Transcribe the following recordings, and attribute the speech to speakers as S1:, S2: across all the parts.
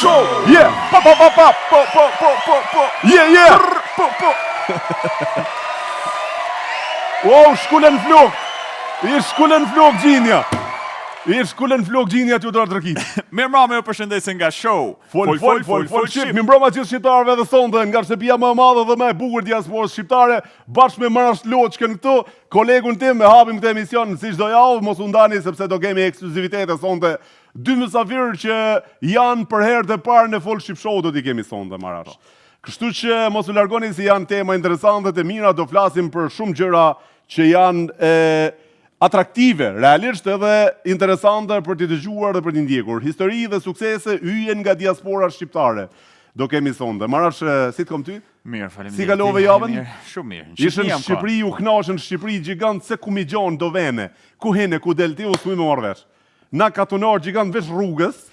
S1: show. Yeah. Yeah. Wow, shkullen flok. Shkullen flok gjinja. Shkullen flok gjinja t'ju të ardrëkit.
S2: Mirë ju përshëndesin nga show.
S1: Fol shqip. Mi mbroma gjithë shqiptarëve dhe sonte, nga shtëpia më e madhe dhe më e bukur diasporës shqiptare, bashkë me Marash Loçkën këtu, kolegun tim, me hapim këtë emision si çdo javë, mos u ndani sepse do kemi ekskluzivitete sonte. Dy mysafirë që janë për herë të parë në Fol Shqip Show do t'i kemi sonte, Marash. Kështu që mos u largoni si janë tema interesante të mira, do flasim për shumë gjëra që janë atraktive, realisht edhe interesante për t'i dëgjuar dhe për t'i ndjekur. Histori dhe suksese hyjen nga diaspora shqiptare. Do kemi sonde. Marash, si t'kom ty?
S2: Mirë, faleminderit.
S1: Si kalove javën?
S2: Shumë mirë.
S1: Ishën në Shqipëri, u knashën Shqipëri gjigant se ku mi gjonë do vene. Ku hene, ku del ti, u s'mu me marrëvesh. Na katunar gjigant vesh rrugës,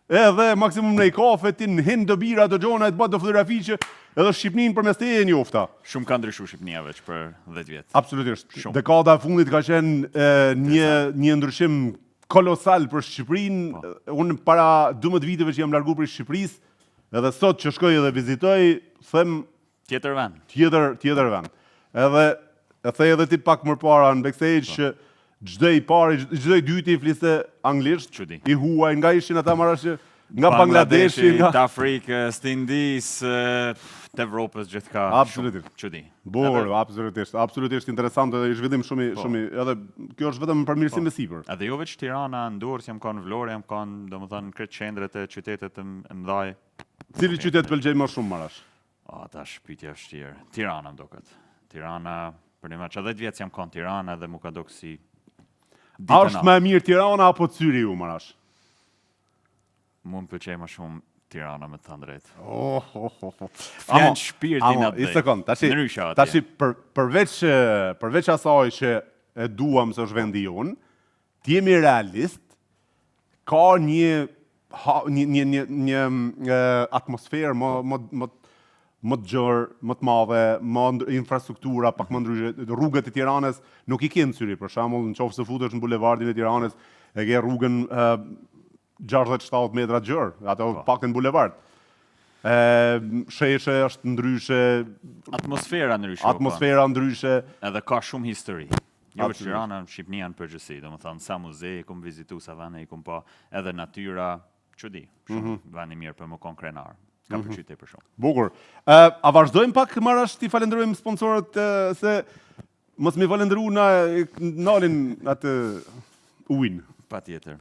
S1: edhe maksimum në i kafe, ti në hinë do bira, do gjona, e të batë do fotografi që edhe Shqipnin për mes te e njofta.
S2: Shumë ka ndryshu Shqipnia veç për 10 vjetë.
S1: Absolutisht. Dekada e fundit ka qenë një ndryshim kolosal për Shqipërinë. Unë para 12 viteve që jam largu për Shqipërisë, edhe sot që shkoj edhe vizitoj, them...
S2: Tjetër vend.
S1: Tjetër vend. Edhe, e thej edhe ti pak më para në backstage që çdo i dyti i fliste anglisht, i huaj, nga ishin ata Marash nga Bangladeshi,
S2: të Afrikës, të Indisë, të Evropës gjithka.
S1: Absolutisht.
S2: Çudi.
S1: Burr, absolutisht interesante dhe i zhvillim shumë, edhe kjo është vetëm përmirësim e sipër.
S2: Edhe jo veç Tirana, Durrës, jam kanë Vlorë, jam kanë, domethënë, krejt qendret e qytetet e mëdhaj.
S1: Cili qytet pëlqej më shumë, Marash?
S2: Tash pyetja vështirë. Tirana më duket. Tirana, për një maqë 10 vjetë jam kanë Tirana dhe mu ka dok si...
S1: A është më e mirë Tirana apo Cyri ju, Marash?
S2: Mu më pëlqej më shumë Tirana me të thënë drejtë.
S1: Flenë
S2: shpirtin atë dhe.
S1: I sekund, tashi përveç asaj që e duam se është vendi jonë, t'jemi realist, ka një atmosferë më të gjërë, më të madhe, më infrastruktura, pak më ndryshe, rrugët e Tiranës nuk i kenë Cyri, për shembull, në qoftë se futesh në bulevardin e Tiranës, e ke rrugën 60-70 metra gjërë, ato pak në bulevard. Sheshe është ndryshe...
S2: Atmosfera ndryshe. Edhe ka shumë histori. Jo që Tirana në Shqipnia në përgjësi, do më thënë, sa muze, i kumë vizitu, sa vene, i kumë pa, edhe natyra, që di, shumë veni mirë për më konë krenar. Ka përqyte për shumë.
S1: Bukur. A vazhdojmë pak, Marash, ti falenderojmë sponsorët se mos mi falendru na nalin atë ujnë.
S2: Pa tjetër.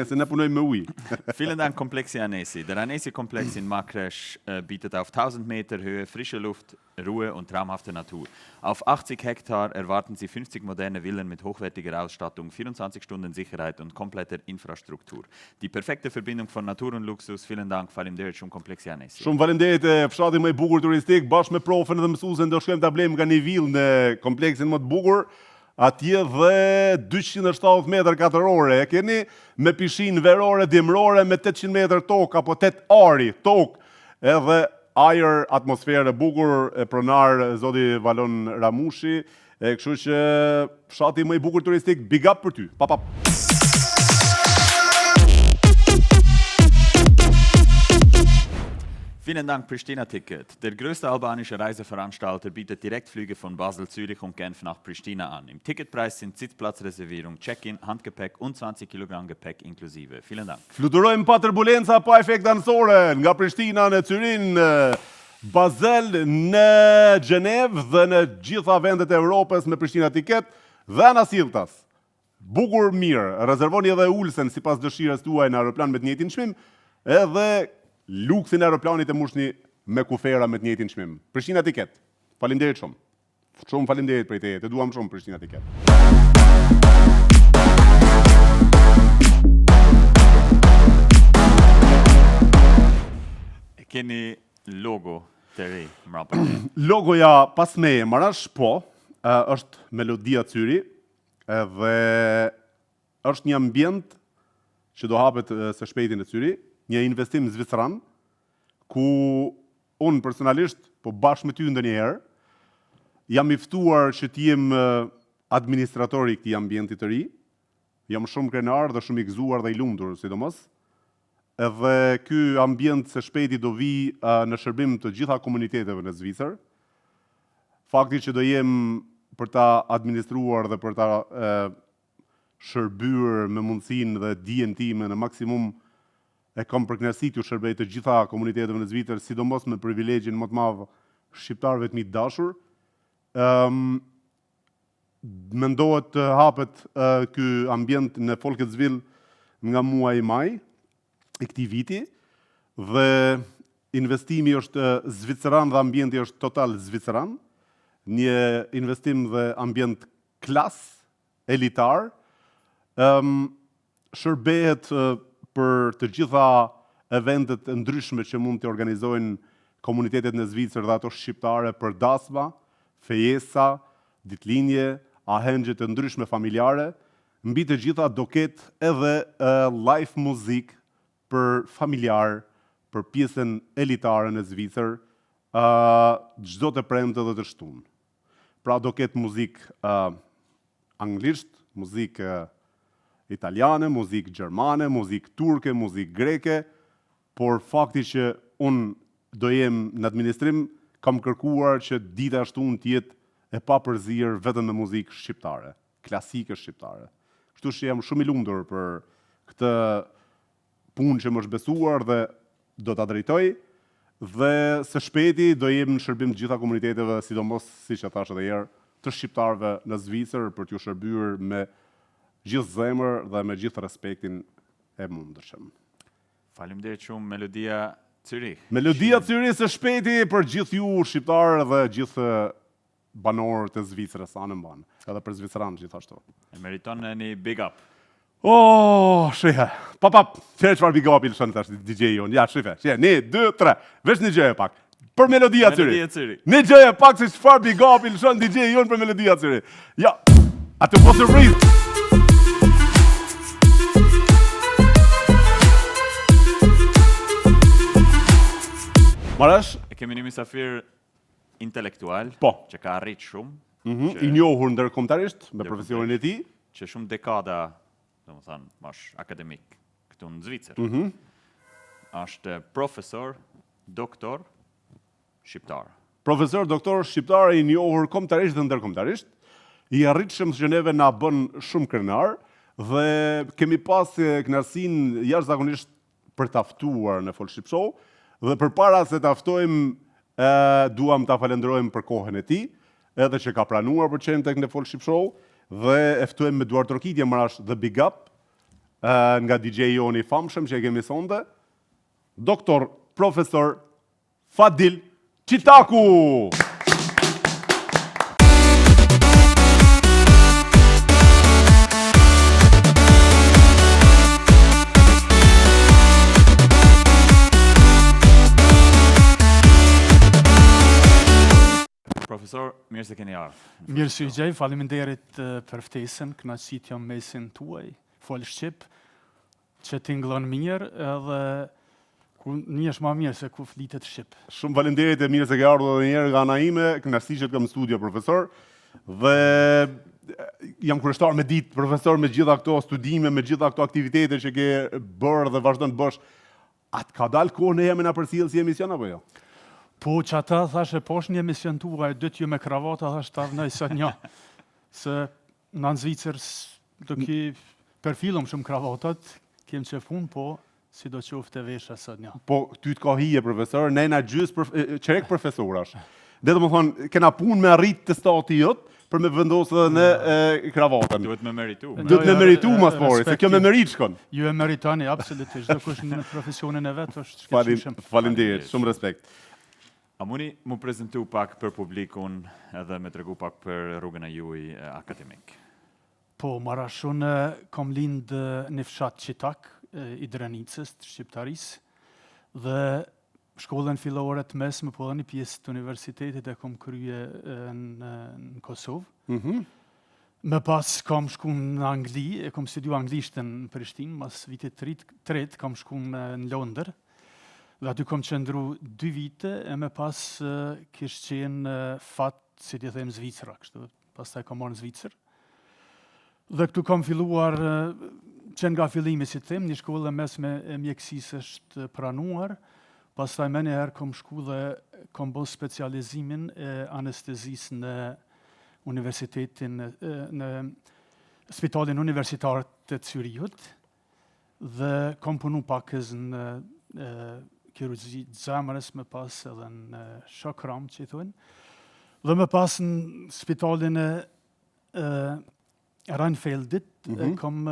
S1: Se ne punojmë me ujë.
S2: Vielen Dank Komplexi Anesi. Der Anesi-Komplex in Markresch bietet auf 1000 Meter Höhe frische Luft, Ruhe und traumhafte Natur. Auf 80 Hektar erwarten Sie 50 moderne Villen mit hochwertiger Ausstattung, 24 Stunden Sicherheit und kompletter Infrastruktur. Die perfekte Verbindung von Natur und Luxus. Vielen Dank, faleminderit shumë Komplexi Anesi.
S1: Shumë faleminderit, fshati më i bukur turistik, bashkë me profën dhe mësuesen do shkojmë ta blejmë nga një villë në kompleksin më të bukur. Atje dhe 270 metër katërore, e keni me pishin verore, dimrore, me 800 metër tokë, apo 8 ari tokë, edhe ajër, atmosferë bukur, e pronar zoti Valon Ramushi, e kështu që fshati më i bukur turistik, big up për ty, pap.
S2: Vielen Dank Pristina Ticket. Der größte albanische Reiseveranstalter bietet Direktflüge von Basel, Zürich und Genf nach Pristina an. Im Ticketpreis sind Sitzplatzreservierung, Check-in, Handgepäck und 20 Kilogramm Gepäck inklusive. Vielen Dank.
S1: Fluturojmë pa turbulenca, pa efekt anësore, nga Prishtina në Cyrin, Basel, në Gjenevë dhe në gjitha vendet e Europës me Pristina Ticket dhe Anasiltas. Bukur mirë, rezervoni edhe ulsen si pas dëshirës tuaj në aeroplan me të njëjtin çmim, edhe luksin e aeroplanit e mushni me kufera me të njëjtin çmim. Prishtina Ticket. Faleminderit shumë. Shumë faleminderit për teje. Të duam shumë Prishtina Ticket.
S2: E keni logo të ri mbrapa.
S1: Logoja pas meje Marash, po, është Melodia Cyri, dhe është një ambient që do hapet së shpejti në Cyri, një investim zvicran, ku unë personalisht, po bashkë me ty ndonjëherë, jam i ftuar që t'jem administratori i këtij ambienti të ri, jam shumë krenar dhe shumë i gëzuar dhe i lumtur, sidomos, edhe ky ambient së shpejti do vi në shërbim të gjitha komuniteteve në Zvicër. Fakti që do jem për ta administruar dhe për ta shërbyer me mundësinë dhe dijen time në maksimum e kam përkënaqësi t'ju shërbej të gjitha komuniteteve në Zvicër, sidomos me privilegjin më të madh shqiptarëve të mi dashur. Mendohet të hapet ky ambient në Folketsville nga muaji maj i këtij viti dhe investimi është zviceran dhe ambienti është total zviceran, një investim dhe ambient klas elitar, shërbehet për të gjitha eventet e ndryshme që mund të organizojnë komunitetet në Zvicër dhe ato shqiptare për dasma, fejesa, ditëlindje, ahengje të ndryshme familjare. Mbi të gjitha do ketë edhe live muzik për familjar, për pjesën elitare në Zvicër, çdo të premte dhe të shtunë. Pra do ketë muzik anglisht, muzik italiane, muzik gjermane, muzik turke, muzik greke, por fakti që unë do jem në administrim, kam kërkuar që dita shtunë t'jetë e papërzir vetëm me muzikë shqiptare, klasike shqiptare. Kështu që jam shumë i lumtur për këtë punë që më është besuar dhe do ta drejtoj, dhe së shpejti do jem në shërbim të gjitha komuniteteve, sidomos, siç e thash edhe herë, të shqiptarëve në Zvicër për t'ju shërbyer me gjithë zemër dhe me gjithë respektin e mundshëm.
S2: Faleminderit shumë Melodia Zürich.
S1: Melodia Zürich së shpejti për gjithë ju shqiptarë dhe gjithë banorët e Zvicrës anë mban, edhe për Zviceranë gjithashtu.
S2: E meriton një big up.
S1: Shihe, çfarë big up-i lëshon tash DJ jon. Ja, shihe, 1, 2, 3. Vesh një gjë pak. Për Melodia Zürich. Një gjë pak se çfarë big up-i lëshon DJ jon për Melodia Zürich. Ja, atë po të rrit. Marash?
S2: E kemi një misafir intelektual,
S1: po,
S2: që ka arrit shumë,
S1: i njohur ndërkombëtarisht me profesionin e tij,
S2: që shumë dekada, domethënë, mash akademik këtu në Zvicër. Është profesor, doktor shqiptar.
S1: Profesor, doktor shqiptar i njohur kombëtarisht dhe ndërkombëtarisht, i arritshëm që neve na bën shumë krenar dhe kemi pas kënaqësinë jashtëzakonisht për ta ftuar në Folk Ship Show dhe përpara se ta ftojmë duam ta falenderojmë për kohën e tij, edhe që ka pranuar për qenë tek në Folk Ship Show dhe e ftuajmë me duar trokitje marash the big up nga DJ joni famshëm që e kemi sonte, doktor profesor Fadil Qitaku.
S2: Profesor, mirë se keni ardhur.
S3: Mirë se u gjej, faleminderit për ftesën, kënaqësi jam mesin tuaj, Folk Ship, që tingëllon mirë edhe ku njesh më mirë se ku flitet shqip.
S1: Shumë faleminderit e mirë se ke ardhur edhe një herë nga ana ime, kënaqësi që të kam në studio profesor dhe jam kurioztar me ditë profesor me gjitha këto studime, me gjitha këto aktivitete që ke bërë dhe vazhdon të bësh. Atë ka dalë kohë ne jemi na përcjell si emision apo jo?
S3: Po që ata thashe posh një emision tuaj, dytë ju me kravata, thash ta vënoj sot një. Se në Zvicër do ki përfillom shumë kravatat, kem që fun, po si do qofte vesha sot një.
S1: Po ty të ka hije profesor, ne na gjys qerek profesorash. Dhe më thonë, kena punë me arrit të stati jot për me vendosë edhe në kravatën.
S2: Duhet me meritu.
S1: Duhet me meritu mas pori, se kjo me merit shkon.
S3: Ju e meritoni, absolutisht, do kush në profesionin e vetë është shkëllqyshëm.
S1: Faleminderit, shumë respekt.
S2: A muni mu prezentu pak për publikun edhe me tregu pak për rrugën e juaj akademik?
S3: Po, marash, unë kom lind në fshat Qitak, i Drenicës, të Shqiptarisë, dhe shkollën fillore të mesme, po dhe një pjesë të universitetit e kom krye në Kosovë. Me pas kom shku në Angli, e kom studiu anglishtën në Prishtinë, mas vitit tret kom shku në Londër, dhe aty kom qëndru 2 vite, e me pas kish qenë fat, si t'i them, Zvicra, kështu, pas taj kom marrë në Zvicër. Dhe këtu kom filluar që nga fillimi, si them, një shkollë mesme e mjekësisë është pranuar, pastaj më njëherë kom shku dhe kom bërë specializimin e anestezisë në universitetin, në spitalin universitar të Zürichut, dhe kom punu pakës në kirurgji zemrës, më pas edhe në shokram, që i thunë, dhe më pas në spitalin e Rheinfeldit, kom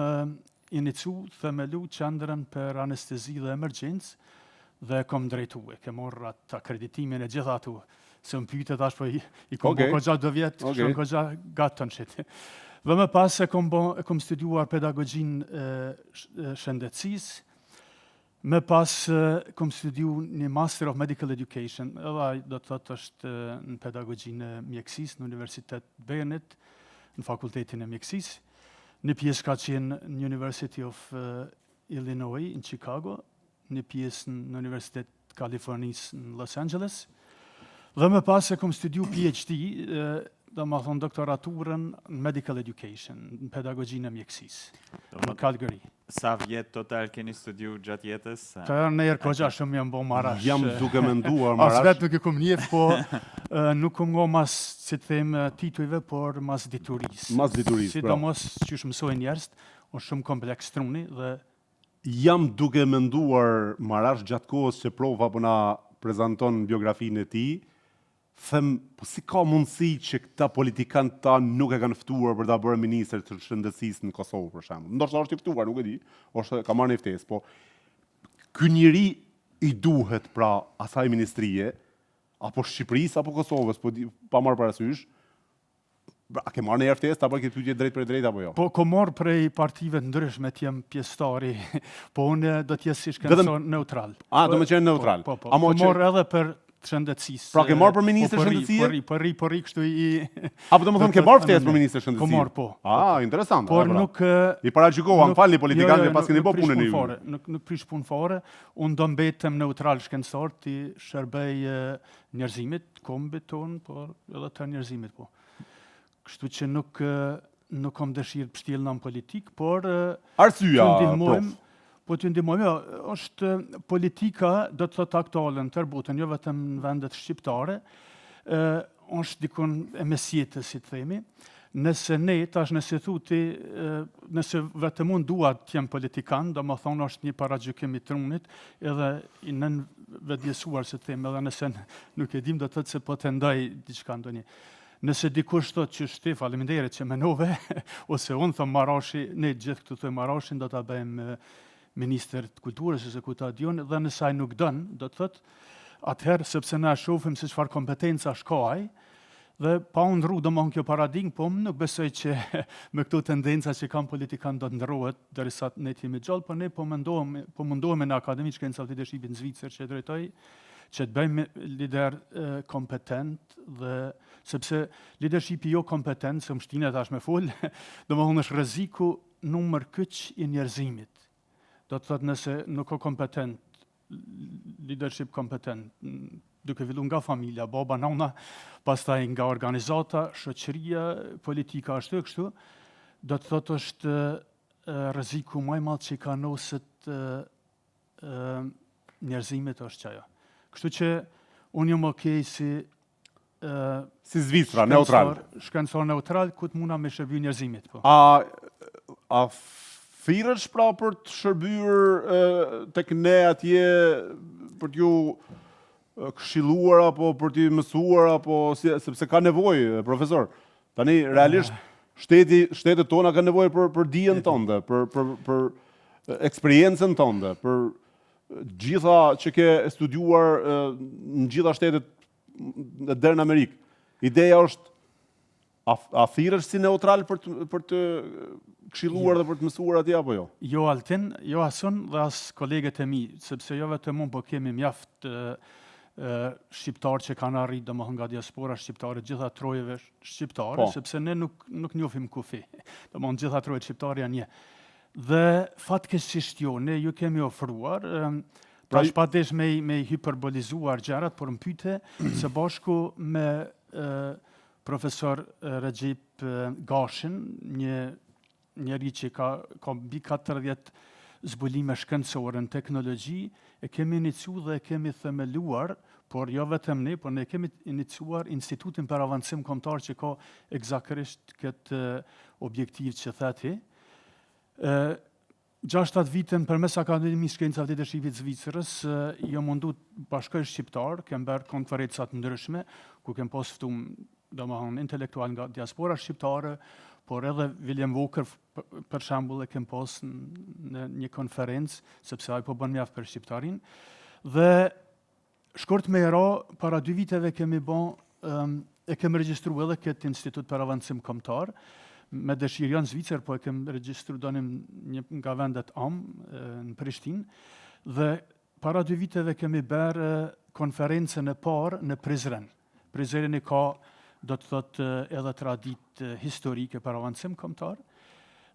S3: inicu themelu qendrën për anestezi dhe emergjencë, dhe kom drejtu e, ke morë atë akreditimin e gjitha atu, se më pyte tash, po i kom bo kogja 2 vjetë, shumë kogja gatën qëti. Dhe më pas e kom studiuar pedagogjin shëndetësis, më pas kom studiu një Master of Medical Education, edhe do të thotë është në pedagogjin e mjekësis në Universitet Burnett, në fakultetin e mjekësis, një pjesë ka qenë në University of Illinois në Chicago, një pjesë në Universitet Kalifornisë në Los Angeles, dhe më pas e kom studiu PhD, dhe më thonë doktoraturën në Medical Education, në pedagogjinë e mjekësisë, në Calgary.
S2: Sa vjetë total keni studiu gjatë jetës?
S3: Të nejër kogja shumë jam bo marash.
S1: Jam duke menduar marash.
S3: As vetë nuk e kom njef, po nuk kom ngo mas, si të them, titujve, por mas diturisë.
S1: Mas diturisë,
S3: si do mos që shmësoj njerës, o shumë kompleks truni dhe...
S1: Jam duke menduar marash gjatë kohës që prova po na prezanton biografinë e tij, them, po si ka mundësi që këta politikanë ta nuk e kanë ftuar për ta bërë ministër të shëndetësisë në Kosovë, për shembull. Ndoshta është i ftuar, nuk e di, ose ka marrë një ftesë, po ky njeri i duhet pra asaj ministrie, apo Shqipërisë apo Kosovës, po pa marrë parasysh. A ke marrë një ftesë, ta bërë këtë pyetje drejt për drejt apo jo?
S3: Po, ko marrë prej partive të ndryshme të jem pjesëtari, po unë do t'jesë si shkencor neutral.
S1: A, do me qenë neutral.
S3: Po, marrë edhe për shëndetësisë.
S1: Pra ke marrë për ministër shëndetësie?
S3: Po ri kështu i...
S1: Apo do më thonë ke marrë ftesë për ministër shëndetësie?
S3: Po marrë, po.
S1: Interesant.
S3: Por nuk...
S1: I paraqykoha, më falni politikanë pas keni bë punën e ju.
S3: Nuk prish punë fare, unë do mbetem neutral shkencor ti shërbej njerëzimit, kombit ton, por edhe të njerëzimit, po. Kështu që nuk kam dëshirë pështjellë në politikë, por
S1: arsyeja,
S3: po t'ju ndihmojmë, është politika, do të thotë aktuale në tërë botën, jo vetëm në vendet shqiptare, është dikun e mesjetës, si të themi. Nëse ne, tash nëse thuti, nëse vetëm unë dua t'jem politikan, do më thonë është një paragjykim i trunit, edhe i nën vetëdjesuar, si të themi, edhe nëse nuk e dim, do të thotë se po të ndaj diçka ndonjë. Nëse dikush thot që shti, faleminderit që menove, ose unë thëm Marashi, ne gjithë këtu thëm Marashin, do të bëjmë minister të kulturës, ose ku ta dion, dhe nësaj nuk dënë, do të thot, atëherë, sepse na shofim se çfarë kompetenca shkaj, dhe pa unë ndru, do më kjo paradigmë, po më nuk besoj që me këto tendenca që kam politikan do të ndrohet, derisa ne t'jemi gjallë, po ne po mundohemi në Akademi Shkencave të Leadershipit në Zvicër që drejtoj, që të bëjmë lider kompetent, dhe sepse leadershipi jo kompetent, se më shtine tash me full, do më thonë është rreziku numër kyç i njerëzimit. Do të thotë nëse nuk o kompetent, leadership kompetent, duke fillu nga familja, baba, nana, pastaj nga organizata, shoqëria, politika ashtu e kështu, do të thotë është rreziku më i madh që ka noset njerëzimit është çajo. Kështu që unë jam okej
S1: si Zvicra, neutral.
S3: Shkencor neutral, ku të muna me shërby njerëzimit. Po.
S1: A thirrësh pra për të shërbyer tek ne atje, për t'ju këshilluar apo për t'ju mësuar, apo sepse ka nevojë, profesor. Tani realisht shtetet tona kanë nevojë për dijen tonë, për eksperiencën tonë, për gjitha që ke studiuar në gjitha shtetet deri në Amerikë. Ideja është a thirrësh si neutral për të këshilluar dhe për të mësuar atje apo jo? Jo
S3: Altin, jo asun dhe as kolegët e mi, sepse jo vetëm unë, po kemi mjaft shqiptarë që kanë arrit domethënë nga diaspora shqiptare, gjitha trojeve shqiptare, sepse ne nuk njohim kufi. Domethënë gjitha trojet shqiptare janë një. Dhe fatkeqësisht jo, ne ju kemi ofruar, tash padesh me hiperbolizuar gjërat, por më pyete së bashku me profesor Recep Gashin, një njeri që ka mbi 40 zbulime shkencore në teknologji, e kemi inicu dhe e kemi themeluar, por jo vetëm ne, por ne kemi inicuar Institutin për Avancim Kombëtar që ka eksaktërisht këtë objektiv që thati. 6-7 vitën përmes Akademisë Shkencave të Leadershipit Zvicrës, jo mundu bashkësh shqiptar, kem bërë konferencat ndryshme, ku kem pas ftuar domethënë intelektual nga diaspora shqiptare, por edhe William Walker, për shembull, e kem pas në një konferencë, sepse ai po bën mjaft për shqiptarin. Dhe shkurt me era, para 2 viteve kemi e kem regjistruar edhe këtë Institut për Avancim Kombëtar, me dëshirë janë Zvicër, po e kem regjistru donim nga vendet në Prishtinë, dhe para 2 viteve kemi bërë konferencën e parë në Prizren. Prizreni ka, do të thotë, edhe traditë historike për avancim kombëtar,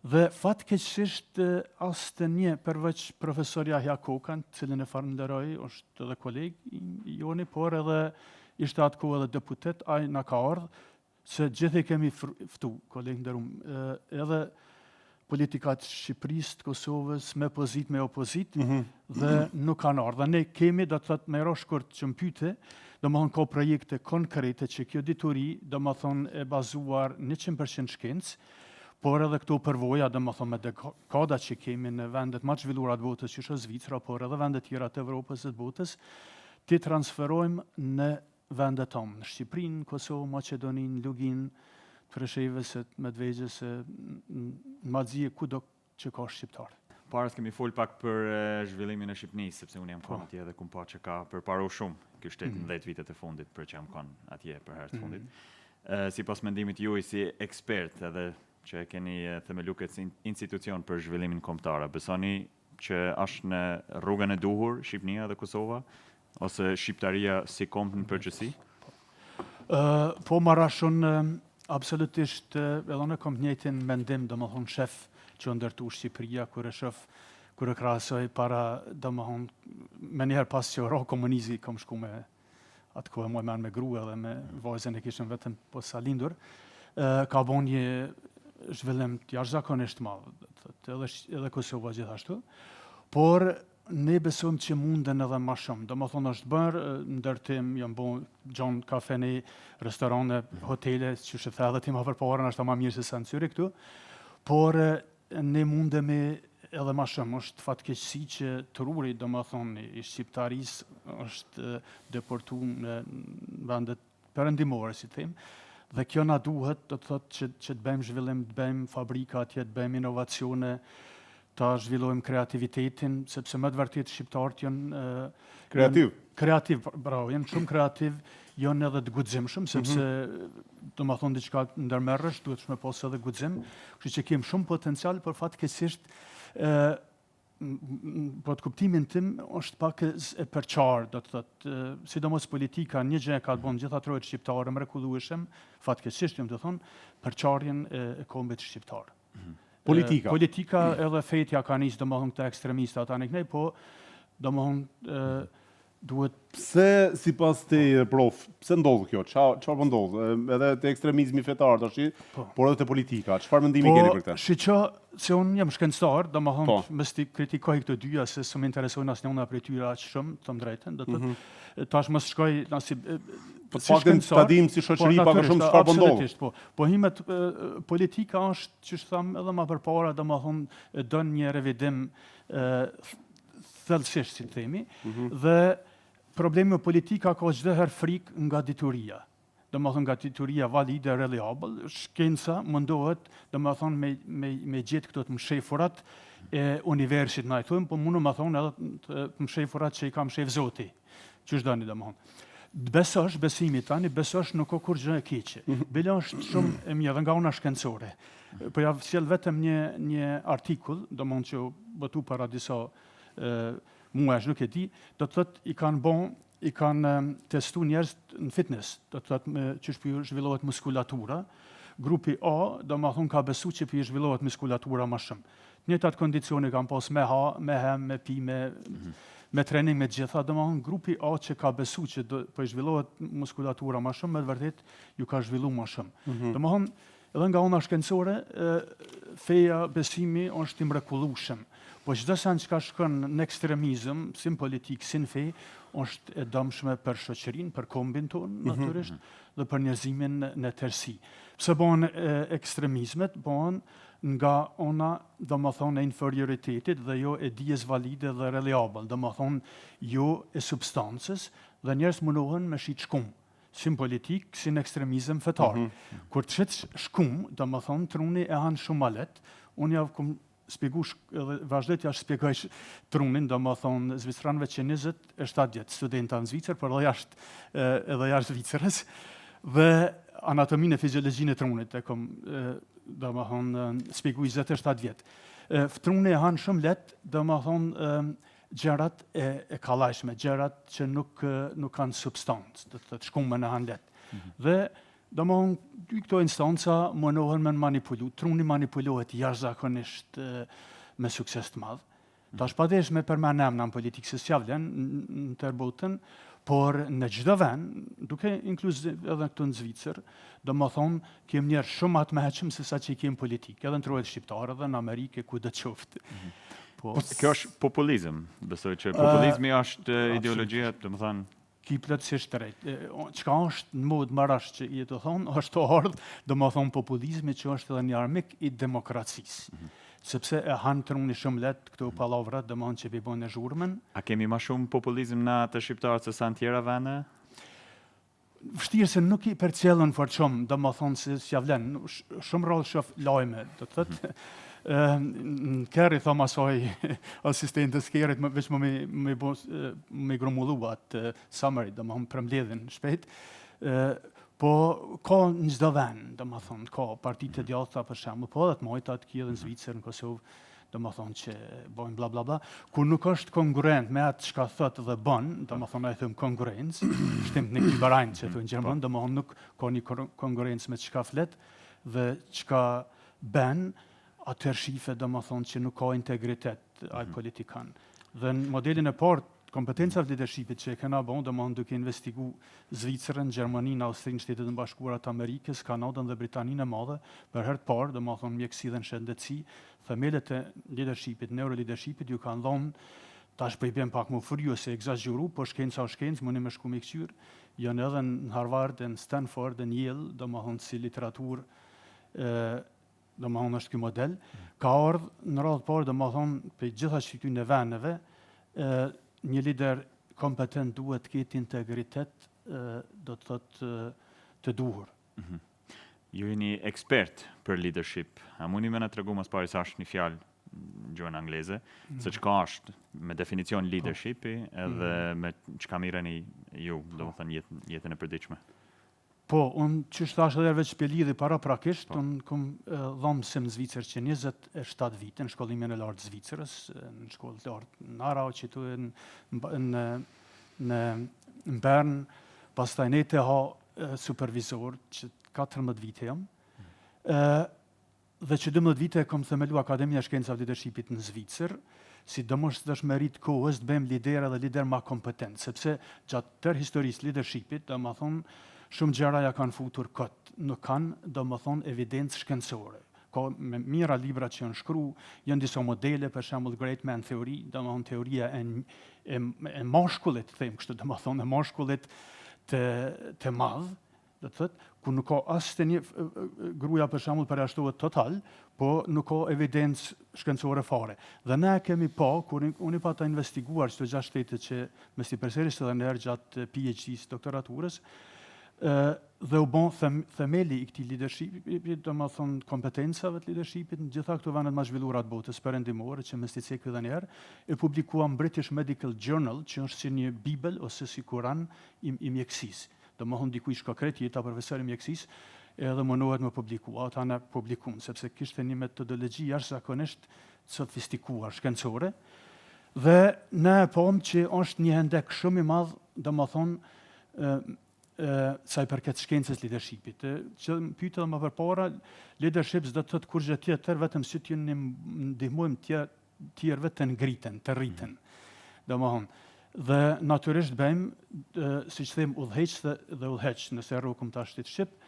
S3: dhe fatkeqësisht asë një përveç profesor Yahya Kokan, cilin e falenderoj, është edhe koleg i joni, por edhe ishte atë kohë edhe deputet, ai na ka ardhur, se gjithë kemi ftu, kolegë nderuam, edhe politikat Shqipërisë, Kosovës, me pozit, me opozit, dhe nuk kanë ardhur. Dhe ne kemi, do të thotë, me shkurt që mpyte, domethënë ka projekte konkrete që kjo dituri, domethënë e bazuar 100% shkencë, por edhe këto përvoja, domethënë me dekadat që kemi në vendet më të zhvilluara të botës, që është Zvicra, por edhe vendet tjera të Evropës dhe të botës, ti transferojmë në vendet tonë, në Shqipërinë, Kosovë, Maqedoninë, Luginë, Preshevës, Medvegjës, Madzije, kudo që ka shqiptar.
S2: Parës kemi fol pak për zhvillimin e Shqipënisë, sepse unë jam kanë atje dhe kum pa që ka përparo shumë ky shtet në 10 vitet e fundit, për që jam kanë atje për herë të fundit. Sipas mendimit juaj si ekspert, edhe që keni themelu këtë institucion për zhvillimin kombëtar, besoni që është në rrugën e duhur Shqipënia dhe Kosova, ose shqiptaria si kombë në përgjithësi?
S3: Po marra shumë absolutisht, edhe në kom njëjtin mendim, domethënë shef që ndërtu Shqipëria, kur e krahasoj para, domethënë, me njëherë pas që ra komunizi, kom shku me atë kohë më me grua dhe me vajzën e kishëm vetëm posa lindur, ka bon një zhvillim të jashtëzakonisht madh, edhe Kosova gjithashtu, por ne besojmë që munden edhe më shumë. Domethënë është bërë ndërtim, janë bën gjon kafene, restorane, hotele, që është thellë ti më përpara, është më mirë se sa në Zyrich këtu, por ne mundemi edhe më shumë. Është fatkeqësi që truri, domethënë, i shqiptarisë është deportuar në vendet perëndimore, si them, dhe kjo na duhet, do të thotë që të bëjmë zhvillim, të bëjmë fabrika atje, të bëjmë inovacione, ta zhvillojmë kreativitetin, sepse më të vërtet shqiptarët janë kreativ, bravo, janë shumë kreativ, janë edhe të guximshëm, sepse domethënë diçka ndërmerresh, duhet të pas edhe guxim, kështu që kemi shumë potencial, por fatkeqësisht po të kuptimin tim është pak e përqarë, do të thotë, sidomos politika, një gjë ka të bënë gjithë atrojët shqiptarë mrekullueshëm, fatkeqësisht jam të thonë, përqarjen e kombit shqiptar. Politika edhe fetja ka nisë, domethënë këta ekstremistë ata ne, po domethënë duhet.
S1: Pse sipas te prof, pse ndodh kjo? Çfarë po ndodh? Edhe te ekstremizmi fetar tash, por edhe te politika. Çfarë mendimi keni për këtë?
S3: Shiqo, se unë jam shkencëtar, domethënë mos ti kritikoj këto dyja se s'më interesojnë asnjëna prej tyre aq shumë, të them drejtën, do të thotë tash mos shkoj nasip
S1: po paktën ta dim si shoqëri pak a shumë çfarë po ndodh.
S3: Po himet politika është, që tham edhe më përpara, domethënë don një revidim thellësisht, si themi, dhe problemi me politika ka çdo herë frikë nga dituria. Domethënë nga dituria valide, reliable, shkenca mundohet, domethënë me gjetë këto të mshefurat e universit na i thon, po mundu më thonë edhe të mshefurat që i ka mshef Zoti. Ç'është dani domethënë. Besosh, besimi tani, besosh nuk ka kur gjë e keqe. Bile është shumë e mirë dhe nga una shkencore. Po ja sjell vetëm një artikull, domethënë që botu para disa muash, nuk e di, do të thotë i kanë testu njerëz në fitness, do të thotë që zhvillohet muskulatura. Grupi A, domethënë ka besu që zhvillohet muskulatura më shumë. Njëjtat kondicione kanë pas me ha, me hem, me pi, me trening, me gjitha, domethënë grupi A që ka besu që po zhvillohet muskulatura më shumë, me të vërtet ju ka zhvilluar më shumë. Domethënë edhe nga ona shkencore, feja, besimi është i mrekullueshëm. Po çdo sa që shkon në ekstremizëm, si në politikë, si në fe, është e dëmshme për shoqërinë, për kombin tonë, natyrisht, dhe për njerëzimin në tërësi. Pse bëhen ekstremizmet, bëhen nga ona, domethënë, e inferioritetit dhe jo e dijes valide dhe reliable, domethënë jo e substancës, dhe njerëz mundohen me shit shkum, si në politikë, si në ekstremizëm fetar. Kur të shit shkum, domethënë truni e han shumë ma lehtë. Unë javë spjegush edhe vazhdoj t'ja shpjegoj trunin, domethënë zvicranëve që 27 vjet studenta në Zvicër, por edhe jashtë Zvicrës, dhe anatominë e fiziologjinë e trunit e kam domethënë shpjeguj 27 vjet. Truni e han shumë lehtë, domethënë gjërat e kallajshme, gjërat që nuk kanë substancë, do të shkumë në han lehtë. Dhe domethënë këto instanca mundohen me manipulu. Truni manipulohet jashtëzakonisht me sukses të madh. Tash padesh me përmend emra në politikë sociale në tërë botën, por në çdo vend, duke inkluziv edhe këtu në Zvicër, domethënë kemi njerëz shumë më të mëheshëm se sa që kemi politikë, edhe në truhet shqiptare edhe në Amerikë ku do të qoftë.
S2: Po kjo është populizëm, besoj që populizmi është ideologjia, domethënë
S3: ki plotësisht drejt. Çka është në mod marash që i të thonë, është ardhur, domethënë populizmi që është edhe një armik i demokracisë. Sepse e han truni shumë lehtë këto pallavra, domethënë që vi bën e zhurmën.
S2: A kemi më shumë populizëm në të shqiptarët se sa në tjera vende?
S3: Vështirë se nuk i përcjellën fort shumë, domethënë se s'ja vlen. Shumë rrallë shoh lajme, do të thotë. Në kërë i thoma asoj asistentës kërët, veç me grumullu atë summary, do më përmbledhin shpejt, po ka në çdo vend, do më thonë, ka partitë të djathta për shembull, po edhe të mojta të kjedhe në Zvicër, në Kosovë, do më thonë që bojnë bla bla bla, kur nuk është kongruent me atë çka thotë dhe bën, do më thonë ai them kongruencë, stimmt në ekvivalent që thonë gjerman, do më thonë nuk ka një kongruencë me çka flet dhe çka bën, atëherë shife do më thonë që nuk ka integritet ai politikan. Dhe në modelin e parë, kompetencave të leadershipit që e kena bon, do më thonë duke investigu Zvicrën, Gjermaninë, Austrinë, Shtetet e Bashkuara të Amerikës, Kanadën dhe Britaninë e Madhe, për herë të parë, do më thonë mjekësi dhe në shëndetësi, themelet e leadershipit, neuroleadershipit ju kanë dhonë, tash po i bën pak më furios se egzageru, po shkenca o shkencë, mundi me shku me këqyr, janë edhe në Harvard, në Stanford, në Yale, do më thonë si literaturë, do më thonë është ky model, ka ardhë në radhë parë, do më thonë për gjitha që këty në veneve, një lider kompetent duhet të ketë integritet, do të thotë të duhur.
S2: Ju jeni ekspert për leadership. A mundi me na tregu mas pari sa është një fjalë në gjuhën angleze, se çka është me definicion leadershipi edhe me çka mireni ju, do të thonë jetën e përditshme.
S3: Po, unë që thash edhe veç për lidhi para prakisht, unë kom dhëmë se në Zvicër që 27 vite në shkollimin e lartë Zvicërës, në shkollë të lartë në Arau, që tu në Bern, pastaj ne të ha supervizor, që 14 vite jam, dhe që 12 vite kom themelu Akademia Shkencave Leadershipit në Zvicër, sidomos është merit kohës të bëjmë lider dhe lider ma kompetent, sepse gjatë tërë historisë leadershipit, dhe ma thonë, shumë gjëra ja kanë futur këtë, nuk kanë, do më thonë, evidencë shkencore. Ka me mira libra që janë shkru, janë disa modele, për shembull Great Man Theory, do më thonë teoria e mashkullit, them kështu, do më thonë, e mashkullit të madh, do të thotë, ku nuk ka as të një gruaja për shembull përjashtohet total, po nuk ka evidencë shkencore fare. Dhe ne kemi pa, kur unë pa ta investiguar çdo 6 shtete që me si përsërisht edhe në herë gjatë PhD-s, doktoraturës, dhe u bon themeli i këtij leadershipi, do më thonë kompetencave të leadershipit në gjitha këto vendet më zhvilluara të botës perëndimore, që mes t'i cekë edhe një herë, e publikuam British Medical Journal, që është si një bibel ose si Kuran i mjekësisë. Do më thonë dikush konkret jeta profesor i mjekësisë, edhe mundohet me publikua, ata na publikuan, sepse kishte një metodologji jashtëzakonisht sofistikuar shkencore, dhe ne e pam që është një hendek shumë i madh, do më thonë sa i përket shkencës leadershipit. Që më pyet edhe më përpara, leadership do të thotë kur gjë tjetër, vetëm si të ndihmojmë tjerëve të ngriten, të rriten. Domethënë, dhe natyrisht bëjmë, siç them, udhëheq dhe udhëheq, nëse rrugëm tash të shqip,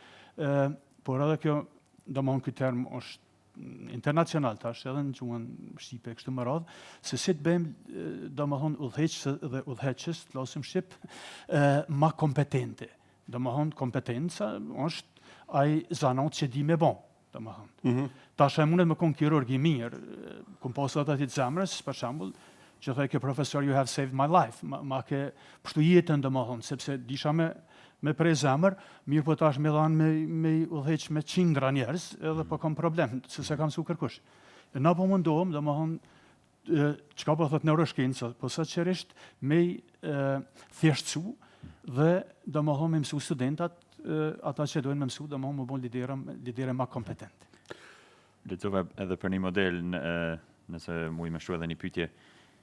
S3: por edhe kjo domthon ky term është internacional tash edhe në gjuhën shqipe kështu më radh, se si të bëjmë domthon udhëheqës dhe udhëheqës, flasim shqip, ma kompetente. Domthon kompetenca është ai zanat që di me bon, domthon. Tash ai mundet me kon kirurg i mirë, kum pasat aty të zemrës, për shembull, që thaj ke profesor, you have saved my life, ma ke pështu jetën domthon, sepse disha me prej zemër, mirë po tash me dhanë me udhëheq me qindra njerëz, edhe po kam problem, se kam su kërkush. Na po mundohem, domthon, çka po thot neuroshkenca, po saqërisht me thjeshtësu dhe domthon me mësu studentat ata që duhen me mësu, domthon më bon lidera ma kompetente.
S2: Lexova edhe për një model, nëse muj me shtu edhe një pyetje,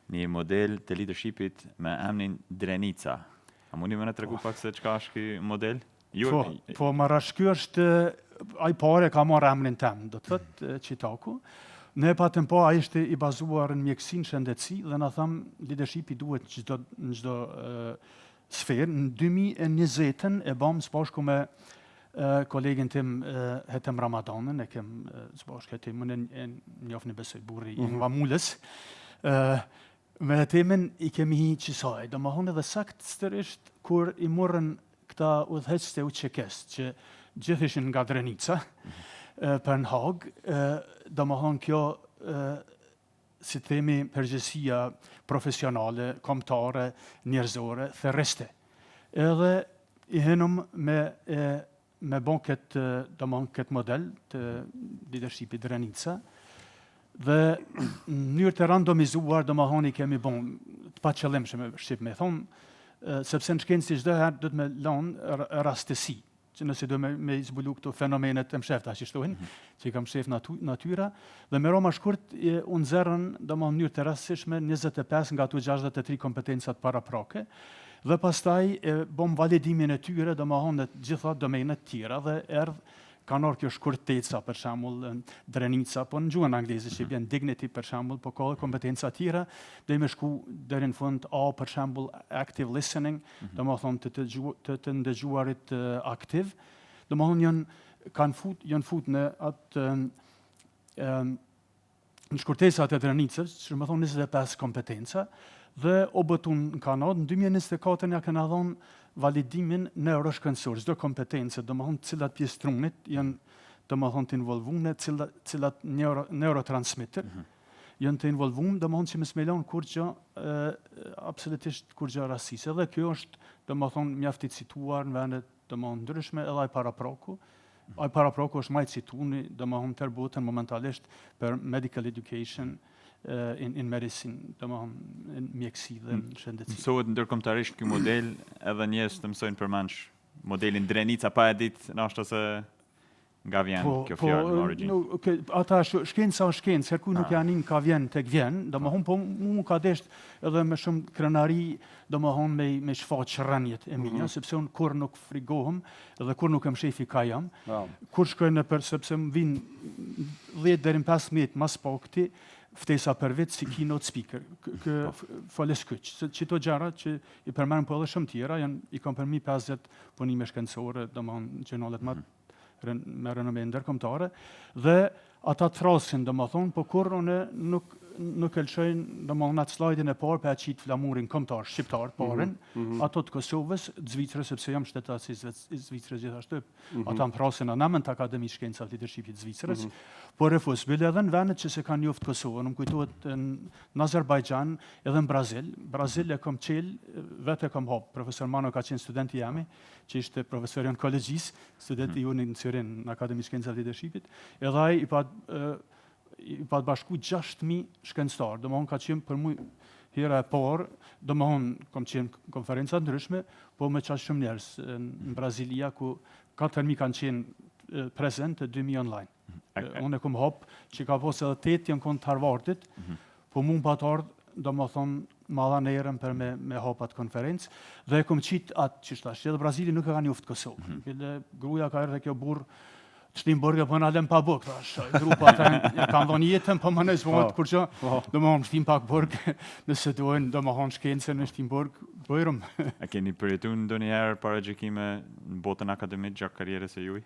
S2: një model të leadershipit me emrin Drenica. A mundi më në tregu pak se çka është ky model?
S3: Po marrash, ky është ai pare ka marrë emrin tem, do të thotë Qitaku. Ne patëm po ai ishte i bazuar në mjekësinë, shëndetësi dhe na tham leadershipi duhet në çdo sferë. Në 2020 e bëm së bashku me kolegin tim Hetem Ramadanën, e kem së bashku Hetemin e njofni besoj burri i Vamulës. Me Hetemin i kemi hi qisaj, do më thonë edhe saktërisht kur i morën këta udhëheqës të UÇK-s, që gjithë ishin nga Drenica, për në Hagë, do më thonë kjo, si të themi, përgjësia profesionale, kombëtare, njerëzore, thërreste. Edhe i henëm me bon këtë model të leadershipit Drenica, dhe në mënyrë të randomizuar, domethënë kemi bon të paqëllimshëm me shqip me thonë, sepse në shkencë çdo herë do të më lënë rastësi, që nëse do me zbulu këto fenomenet e mshefta që shtohen, që i kam shef natyra, dhe me roma shkurt unë zerën domethënë në mënyrë të rastësishme 25 nga ato 63 kompetencat paraprake, dhe pastaj bom validimin e tyre domethënë në gjitha domenet tjera dhe erdh kanë orë kjo shkurteca, për shembull Drenica, po në gjuhën angleze që bjen dignity, për shembull, po ka dhe kompetenca tjera, dhe me shku deri në fund për shembull active listening, domethënë të ndëgjuarit aktiv, domethënë janë fut në atë në shkurtecat e Drenicës, që më thonë 25 kompetenca, dhe o bëtun në Kanadë, në 2024 ja këna dhonë validimin neuroshkencor, çdo kompetencë, domethënë cilat pjesë trunit janë domethënë të involvuar, cilat neurotransmitter janë të involvuar, domethënë që më smelon kur gjë absolutisht kur gjë rastësisë. Edhe kjo është domethënë mjaft i cituar në vende domethënë ndryshme, edhe ai paraproku. Ai paraproku është më i cituar domethënë tër botën momentalisht për medical education in medicine, domethënë në mjekësi dhe në shëndetësi.
S2: Mësohet ndërkombëtarisht ky model, edhe njerëz të mësojnë përmendsh modelin Drenica pa e ditë ndoshta se nga vjen kjo fjalë në origjinë.
S3: Ata shkenca është shkencë, herku nuk janë ka vjen tek vjen, domethënë po mu ka desht edhe me shumë krenari, domethënë me shfaq rënjet e mia, sepse unë kur nuk frigohem dhe kur nuk më shefi ka jam. Kur shkoj sepse më vin 10 deri në 15 mas pakti ftesa për vit si keynote speaker, foles kyç. Çito gjëra që i përmend po edhe shumë tjera, i kam përmi 50 punime shkencore, domethënë gjurnalet me renome ndërkombëtare, dhe ata thrasin domethënë, po kur unë nuk e lëshojnë domethënë atë slajdin e parë për aqit flamurin kombëtar shqiptar parën, ato të Kosovës, Zvicrës, sepse jam shtetas i Zvicrës gjithashtu. Ata më thrasin anëmën të Akademi Shkencav të Leadershipit Zvicrës, po refuz bile edhe në vendet që se kanë njoft Kosovën, më kujtohet në Azerbajxhan edhe në Brazil. Brazil e kam qel, vetë e kam hap. Profesor Mano ka qenë studenti jami, që ishte profesor i onkologjisë, studenti ju në Cyrin në Akademi Shkencav të Leadershipit, edhe ai i pa bashku 6.000 shkencëtar, domethënë ka qenë për mua hera e parë, domethënë kam qenë konferenca ndryshme, po me çaq shumë njerëz në Brazilia ku 4.000 kanë qenë prezent e 2.000 online. Unë e kam hap që ka pas edhe 8 janë konë të Harvardit, po mund pa të ardhë, domethënë ma dha erën për me hap atë konferencë, dhe e kam qit atë që shtash, edhe Brazili nuk e ka njoftë Kosovë. Gruaja ka erdhë kjo burr Shtim burgë po na lëm pa buk, thash. Grupa ata kanë dhënë jetën, po më në zvonë kur ço. Domethënë shtim pak burg, nëse duhen domethënë shkencën në shtim burg, bëjrëm.
S2: A keni përjetuar ndonjëherë paragjykime në botën akademike gjatë karrierës së juaj?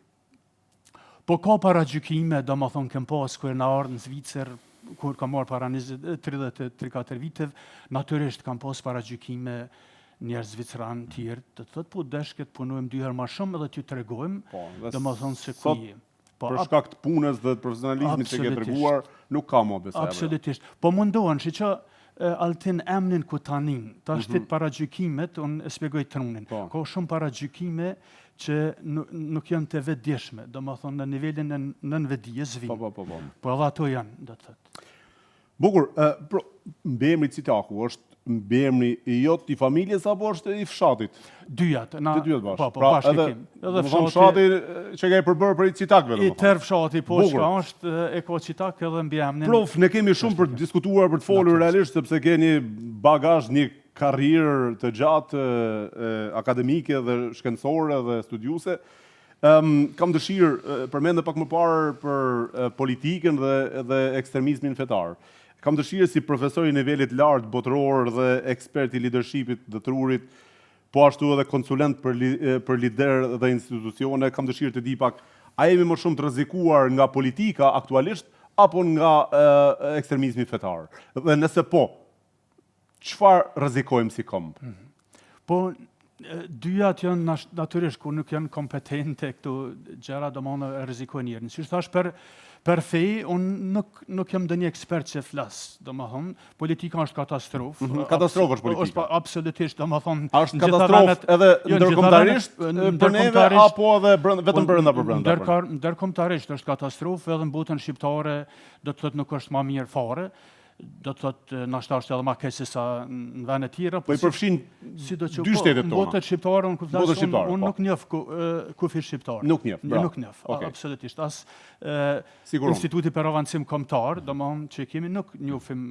S3: Po ka paragjykime, do më thonë, kem pas kur na ardhë në Zvicër, kur kam marrë para 33-4 viteve, natyrisht kam pas paragjykime njerëz zviceran tjerë, të thotë po deshket punojmë 2 herë më shumë edhe t'ju tregojmë, do më thonë se ku je.
S1: Për shkak të punës dhe të profesionalizmit që ke treguar, nuk ka më besoj.
S3: Absolutisht. Po mundohen, që altin emnin ku tanin, ta shtit paragjykimet, unë e spjegoj trunin. Ka shumë paragjykime që nuk janë të vetëdijshme, do më thonë në nivelin në nënvedijes vinë. Po edhe ato janë, do të thotë.
S1: Bukur, mbemri Citaku është mbemri i jot i familjes apo është i fshatit?
S3: Dyjat.
S1: Të dyjat bashkë.
S3: Po, bashkë kim.
S1: Edhe fshati që ka i përbërë për i Citakve.
S3: I tërë fshati, po që është e ka Citak edhe mbi emnin.
S1: Prof, ne kemi shumë për të diskutuar, për të folur realisht, sepse keni bagazh, një karrierë të gjatë akademike dhe shkencore dhe studiuse. Kam dëshirë, përmendë pak më parë për politikën dhe ekstremizmin fetar. Kam dëshirë si profesor i nivelit lartë botëror dhe ekspert i leadershipit dhe trurit, po ashtu edhe konsulent për lider dhe institucione, kam dëshirë të di pak, a jemi më shumë të rrezikuar nga politika aktualisht, apo nga ekstremizmi fetar? Dhe nëse po, çfarë rrezikojmë si komb?
S3: Po, dyjat janë natyrisht kur nuk janë kompetente këto gjëra, do më rrezikojnë njerën. Si thash për fej, unë nuk jam ndonjë ekspert që flas, do më thonë, politika është katastrofë.
S1: Katastrofë është politika.
S3: Absolutisht, do më thonë.
S1: Është katastrofë edhe ndërkombëtarisht për neve, apo edhe vetëm brenda për brenda?
S3: Ndërkombëtarisht është katastrofë, edhe në botën shqiptare, do të thotë nuk është më mirë fare. Do të thotë nashta është edhe më keq se sa në vende të tjera.
S1: Po i përfshin dy shtetet tona.
S3: Në botën shqiptare unë nuk njoh kufi shqiptar.
S1: Nuk njoh.
S3: Nuk njoh. Absolutisht. As Instituti për Avancim Kombëtar, domethënë që kemi nuk njohim,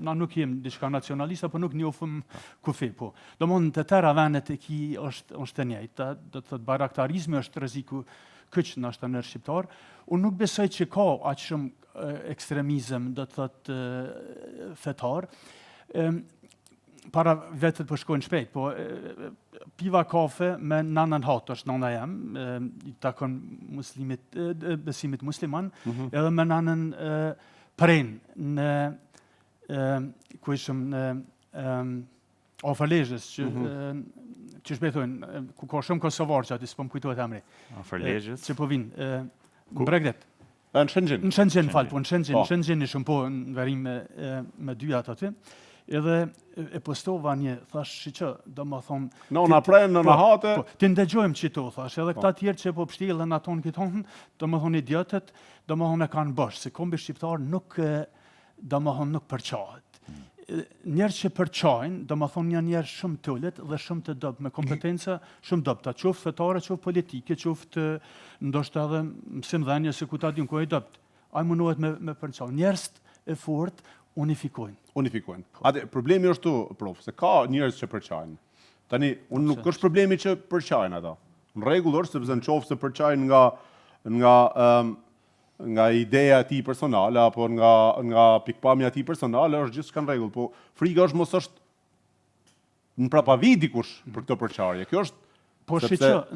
S3: na nuk jemi diçka nacionaliste, apo nuk njohim kufi, po. Domethënë të tëra vendet e ki është e njëjta, do të thotë baraktarizmi është rreziku kyç nashta në shqiptar. Unë nuk besoj që ka aq shumë ekstremizëm, do të thotë fetar. Para vetët po shkojnë shpejt, po piva kafe me nanën hat, është nana jam, i takon besimit musliman, edhe me nanën Pren në ku ishëm në Afërlezhës, që shpejtojnë, ku ka shumë kosovar që ati s'po më kujtohet emri.
S2: Afërlezhës?
S3: Që po vinë, në Bregdet.
S1: Në Shenzhen?
S3: Në Shenzhen, falë, po në Shenzhen ishëm po në verim me dyjat aty. Edhe e postova një, thash që, do më thonë...
S1: Në Pren, në hate...
S3: Ti ndëgjojmë që to, thash, edhe këta tjerë që po pështjellën aton këtonë, do më thonë idiotet, do më thonë e kanë bëshë, se kombi shqiptar nuk, do më thonë nuk përqahet. Njerë që përqajnë, do më thonë një njerë shumë tullet dhe shumë të dobët, me kompetenca shumë dobëta, qoftë fetare, qoftë politike, qoftë ndoshta edhe mësim dhenje se ku ta din ku e dobët. Ai mundohet me përqajnë. Njerëz e fortë unifikojnë.
S1: Atë, problemi është tu, prof, se ka njerëz që përqajnë. Tani, unë nuk është problemi që përqajnë ata. Në rregull është, sepse në qoftë se përqajnë nga ideja e tij personale apo nga pikpamja e tij personale është gjithçka në rregull, po frika është mos është në prapavi dikush për këtë përçarje. Kjo është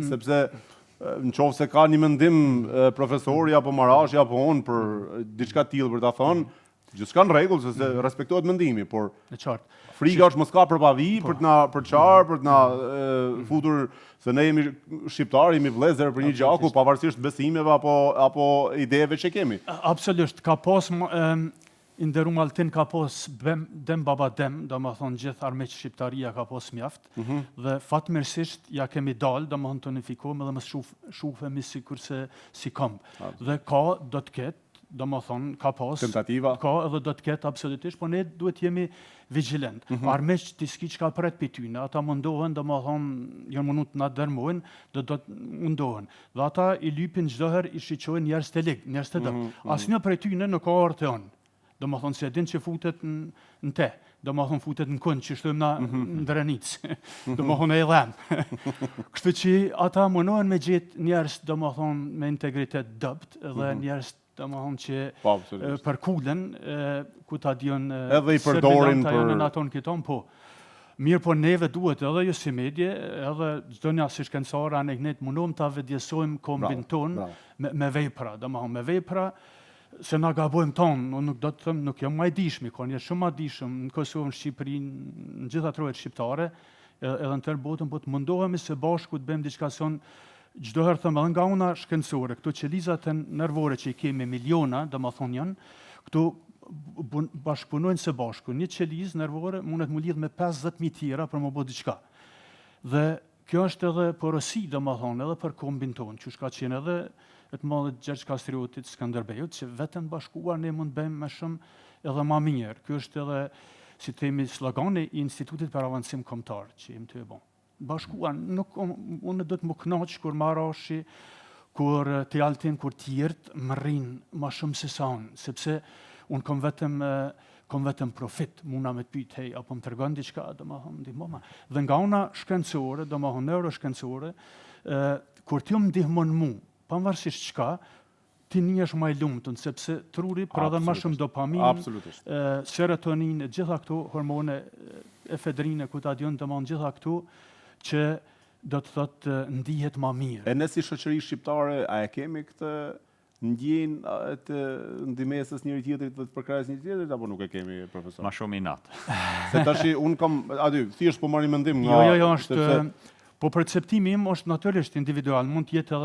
S1: sepse në qoftë se ka një mendim profesori apo Marashi apo unë për diçka të tillë për ta thënë, gjithçka në rregull, se respektohet mendimi, por
S3: në qartë.
S1: Frika është mos ka përpavi për të na përçar, për të na futur se ne jemi shqiptar, jemi vëllezër për një gjaku, pavarësisht besimeve apo ideve që kemi.
S3: Absolutisht, ka pas nderuar Altin, ka pas dem baba dem, domethënë gjithë armiq shqiptaria ka pas mjaft, dhe fatmirësisht ja kemi dalë, domethënë të unifikohemi dhe mos shufemi sikurse si komb. Dhe ka do të ketë, domethënë ka pas
S1: tentativa,
S3: ka edhe do të ketë absolutisht, por ne duhet jemi vigjilent. Armiq ti s'ki çka pret pi tyne, ata mundohen, domethënë janë mundu të na dërmojnë, do të mundohen. Dhe ata i lypin çdo herë i shiqojnë njerëz të lig, njerëz të dëm. Asnjë prej tyne nuk ka orë të on. Domethënë se din që futet në te, domethënë futet në kund që shtojmë na në Drenic. Domethënë e dhem. Kështu që ata mundohen me gjetë njerëz domethënë me integritet dopt dhe njerëz domethënë që për kulën ku ta diun
S1: edhe i përdorin
S3: për aton këton, po. Mirë po neve duhet edhe jo si medje, edhe çdo një si shkencëtar anë ne mundom ta vëdjesojmë kombin ton me vepra, domethënë me vepra se na gabojmë tonë, unë nuk do të them, nuk jam më i dishmi, ka një shumë më dishëm në Kosovë, në Shqipëri, në gjitha trojet shqiptare, edhe në tërë botën, po të mundohemi së bashku të bëjmë diçka son çdo herë them edhe nga una shkencore, këto qelizat nervore që i kemi miliona, domethënë janë, këtu bashkëpunojnë së bashku. Një qelizë nervore mundet mu lidh me 50.000 tjera për më bë diçka. Dhe kjo është edhe porosi, domethënë, edhe për kombin tonë, që ka qenë edhe e të madhe Gjergj Kastriotit, Skënderbejut, që vetëm bashkuar ne mund bëjmë më shumë edhe më mirë. Ky është edhe, si themi, slogani i Institutit për Avancim Kombëtar, që jemi të e bon. Bashkuar, unë do të më kënaq kur Marashi, kur Tjaltin, kur tjertë më rrinë më shumë se sa unë, sepse unë kom vetëm profit, muna me të pyet, hej, apo më tregon diçka, domethënë ndihmoma. Dhe nga una shkencore, domethënë neuroshkencore, kur ti më ndihmon mu, pavarësisht çka, ti nihesh më i lumtur, sepse truri prodhon më shumë dopamin, serotonin, gjitha këto hormone, efedrinë, kutadion, domethënë gjitha këto që do të thotë ndihet më mirë.
S1: E ne si shoqëri shqiptare, a e kemi këtë ndjenjë të ndihmesës njëri tjetrit dhe të përkrahjes njëri tjetrit, apo nuk e kemi, profesor?
S2: Ma shumë i natë.
S1: Se tash unë kam, aty, thjesht po marrim mendim nga...
S3: Jo, është... Po perceptimi im është natyrisht individual, mund të jetë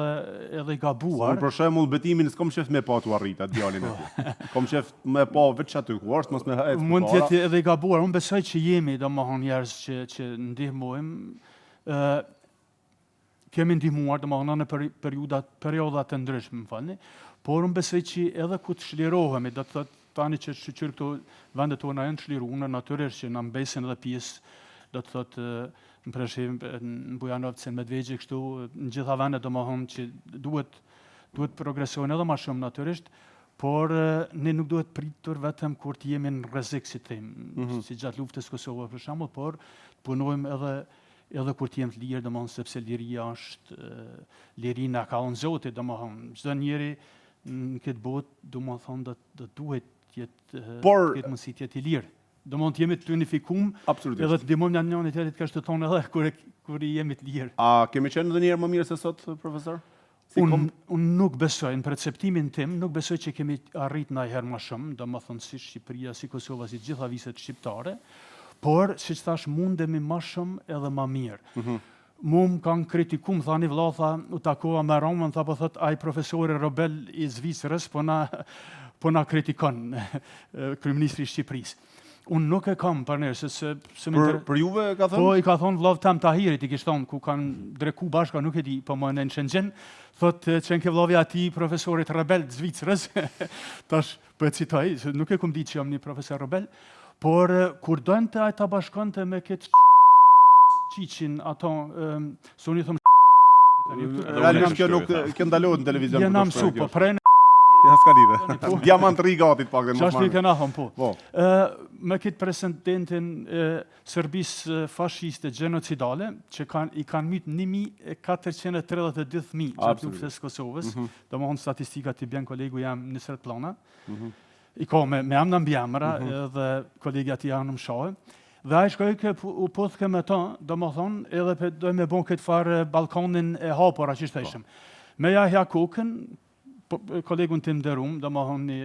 S3: edhe i gabuar.
S1: Unë për shembull betimin s'kam qef me pa tu arrit atë djalin aty. Kam qef me pa veç aty ku është, mos me ecë.
S3: Mund të jetë edhe i gabuar. Unë besoj që jemi domethënë njerëz që ndihmojmë. Kemi ndihmuar domethënë në perioda të ndryshme, më falni, por unë besoj që edhe ku të shlirohemi, do të thotë tani që shoqër këto vendet tona janë çliruar, natyrisht që na mbesin edhe pjesë, do të thotë në Preshevë, në Bujanovce, në Medvegje, kështu, në gjitha vendet domethënë që duhet progresojnë edhe më shumë natyrisht, por ne nuk duhet pritur vetëm kur të jemi në rrezik, si them, si gjatë luftës Kosovë për shembull, por punojmë edhe kur të jemi të lirë, domethënë sepse liria është lirina ka unë Zoti, domethënë çdo njeri në këtë botë, domethënë do duhet të jetë mundësi të jetë i lirë. Do mund të jemi të unifikuar, edhe të ndihmojmë njëri tjetrin kështu tonë edhe kur i jemi të lirë.
S1: A kemi qenë ndonjëherë më mirë se sot, profesor?
S3: Unë nuk besoj, në perceptimin tim, nuk besoj që kemi arrit ndonjëherë më shumë, domethënë si Shqipëria, si Kosova, si gjitha viset shqiptare, por siç thash mundemi më shumë edhe më mirë. Mu më kanë kritikuar, më thani vëlla, u takova me Romën, po thot ai profesori Robel i Zvicrës, po na kritikon kryeministri i Shqipërisë. Unë nuk e kam për nërë,
S1: Për juve ka thënë?
S3: Po, i ka thonë vllav tam Tahirit, i kishtë thonë, ku kanë dreku bashka, nuk e di, po më në Shenzhen, thotë që në ke vllavi ati profesorit Rebel të Zvicrës, tash, po e citoj, nuk e kum di që jam një profesor Rebel, por kur dojnë të ajta bashkante me këtë qiqin, ato, së unë i thëmë
S1: realisht kjo nuk kjo ndalohet në televizion.
S3: Jena mësu, po prejnë
S1: ja s'ka lidhe. Diamant rigatit pak dhe më
S3: Qashtu i kena thonë, po. Me këtë presidentin Serbisë fashiste genocidale, që i kanë mytë 1.432.000 gjatë luftës Kosovës, do më honë statistikat i bjen kolegu jam Nisret Plana, i ka me emna mbjemra dhe kolegja ti janë më shahë, dhe a i shkoj u pothke me ta, do më thonë, edhe doj me bon këtë farë balkonin e hapora që shteshëm. Me ja hja kokën, kolegun tim dërum, do më thonë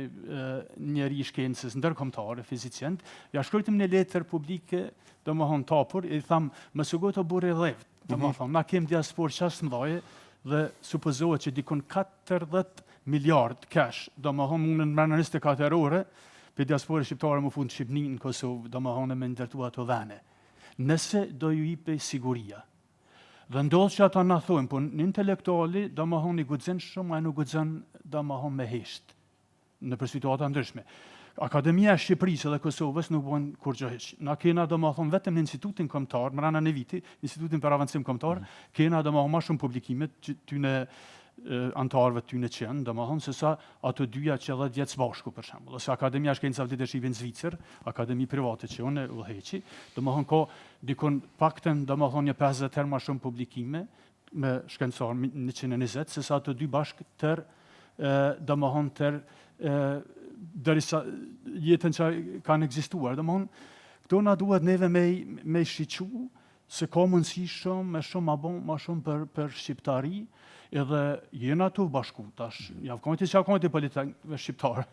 S3: njeri i shkencës ndërkombëtare, fizicient, ja shkrujtëm një letër publike, do më thonë tapur, i thamë, më sugo të buri dhevt, do më thonë, na kem diaspor 16 dhe supozohet që dikun 40 miliard cash, do më thonë në mërë 24 ore, për diaspore shqiptare më fund Shqipni në Kosovë, do më thonë me ndërtu ato vene. Nëse do ju ipe siguria, dhe ndodhë që ata në thujmë, po në intelektuali do më thonë i gudzën shumë, a nuk gudzën do më thonë me hesht, në për situata ndryshme. Akademia e Shqipërisë dhe Kosovës nuk bojnë kur gjë heq. Na kena do më thonë vetëm në institutin kombëtar, më rana në viti, institutin për avancim kombëtar, kena do më thonë ma shumë publikimet që tyne antarëve tyne qenë, do më thonë se sa ato dyja që edhe djetë bashku për shembull. Ose Akademia Shkencave të Leadershipit në Zvicër, akademi private që unë u heqi, do më thonë ka dikon pakten do më thonë një 50 herë ma shumë publikime me shkencëtar 120, se sa ato dy bashkë tër do më thonë tër dërisa jetën që kanë ekzistuar. Do më thonë Këto na duhet neve me shiqu se ka mundësi shumë, me shumë ma shumë për shqiptari, edhe jena të bashku, tash, javkojti që javkojti politikëve shqiptare,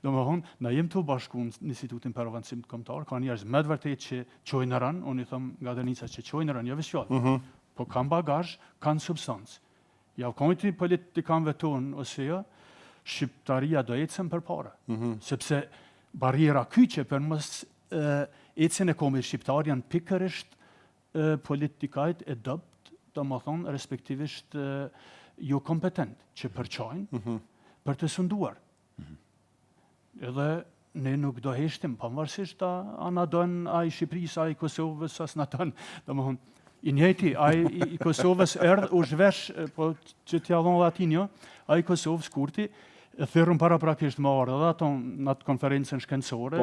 S3: do më thonë, na jem të bashku në Institutin për Avancim Kombëtar, ka njerëz me të vërtet që qojnë në rënë, unë i thëmë nga Dënica që qojnë në rënë, jo veç fjallë, po kanë bagazh, kanë substancë. Javkojti politikanëve tonë, ose jo, shqiptaria do ecën për para, sepse barriera kyqe për mos ecën e kombit shqiptar janë pikërisht politikajt e dopt, do më thonë, respektivisht jo kompetent, që përqajnë për të sunduar. Edhe ne nuk do heshtim, pavarësisht a na donë a i Shqipërisë, a i Kosovës, as na donë, do më thonë, i njëti, a i Kosovës erdhë u zhvesh, po që t'ja dhonë latin jo, a i Kosovës kurti, thyrën para prakisht më ardhë, dhe ato në atë konferencën shkencore,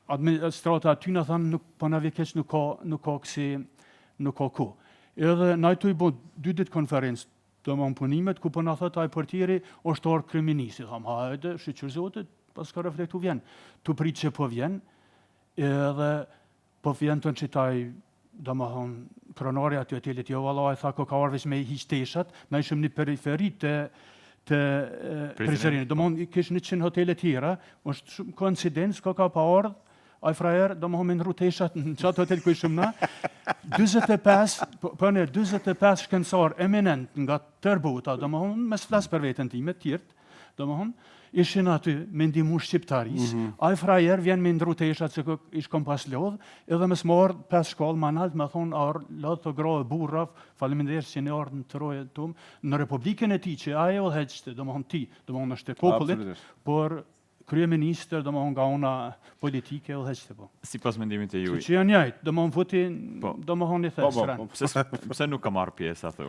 S3: administrata aty në thanë, po në vjekeq nuk ka ku. Edhe na i bo 2 ditë konferencë, do më punimet, ku po në thëtë a i portieri, është orë kriminisi. Thamë, hajde, shqyqër zotit, pas ka reflektu vjen. Tu pritë që po vjen, edhe po vjen të në qitaj, do më thonë, kronari aty hotelit, jo vala, e tha, ko ka arvesh me i hishteshat, na ishëm një periferi të Prizrenit. Do më thonë, kishë 100 hotelet tjera, është shumë koincidencë, ko ka pa ardhë, a i frajer, do më homin ruteshat në qatë hotel ku ishëm na, 25 shkencor eminent nga tërbuta, do më homin, mes flasë për vetën time, tjert, do më homin, ishin aty me ndimu shqiptaris, a i frajer vjen me ndruteshat se ish kom pas lodh, edhe mes më orë 5 shkollë ma nalt, me thonë, a orë lodh të grove burraf, faleminderit që në orë në të roje të në Republikën e ti që a e o heqte, do më homin ti, do më homin është e popullit, por kryeministër, do më nga una politike, o heqte po.
S2: Si pas mendimit e juj?
S3: Që janë njajtë, do më voti, do më i thesë.
S2: Pse nuk ka marrë pjesë ato?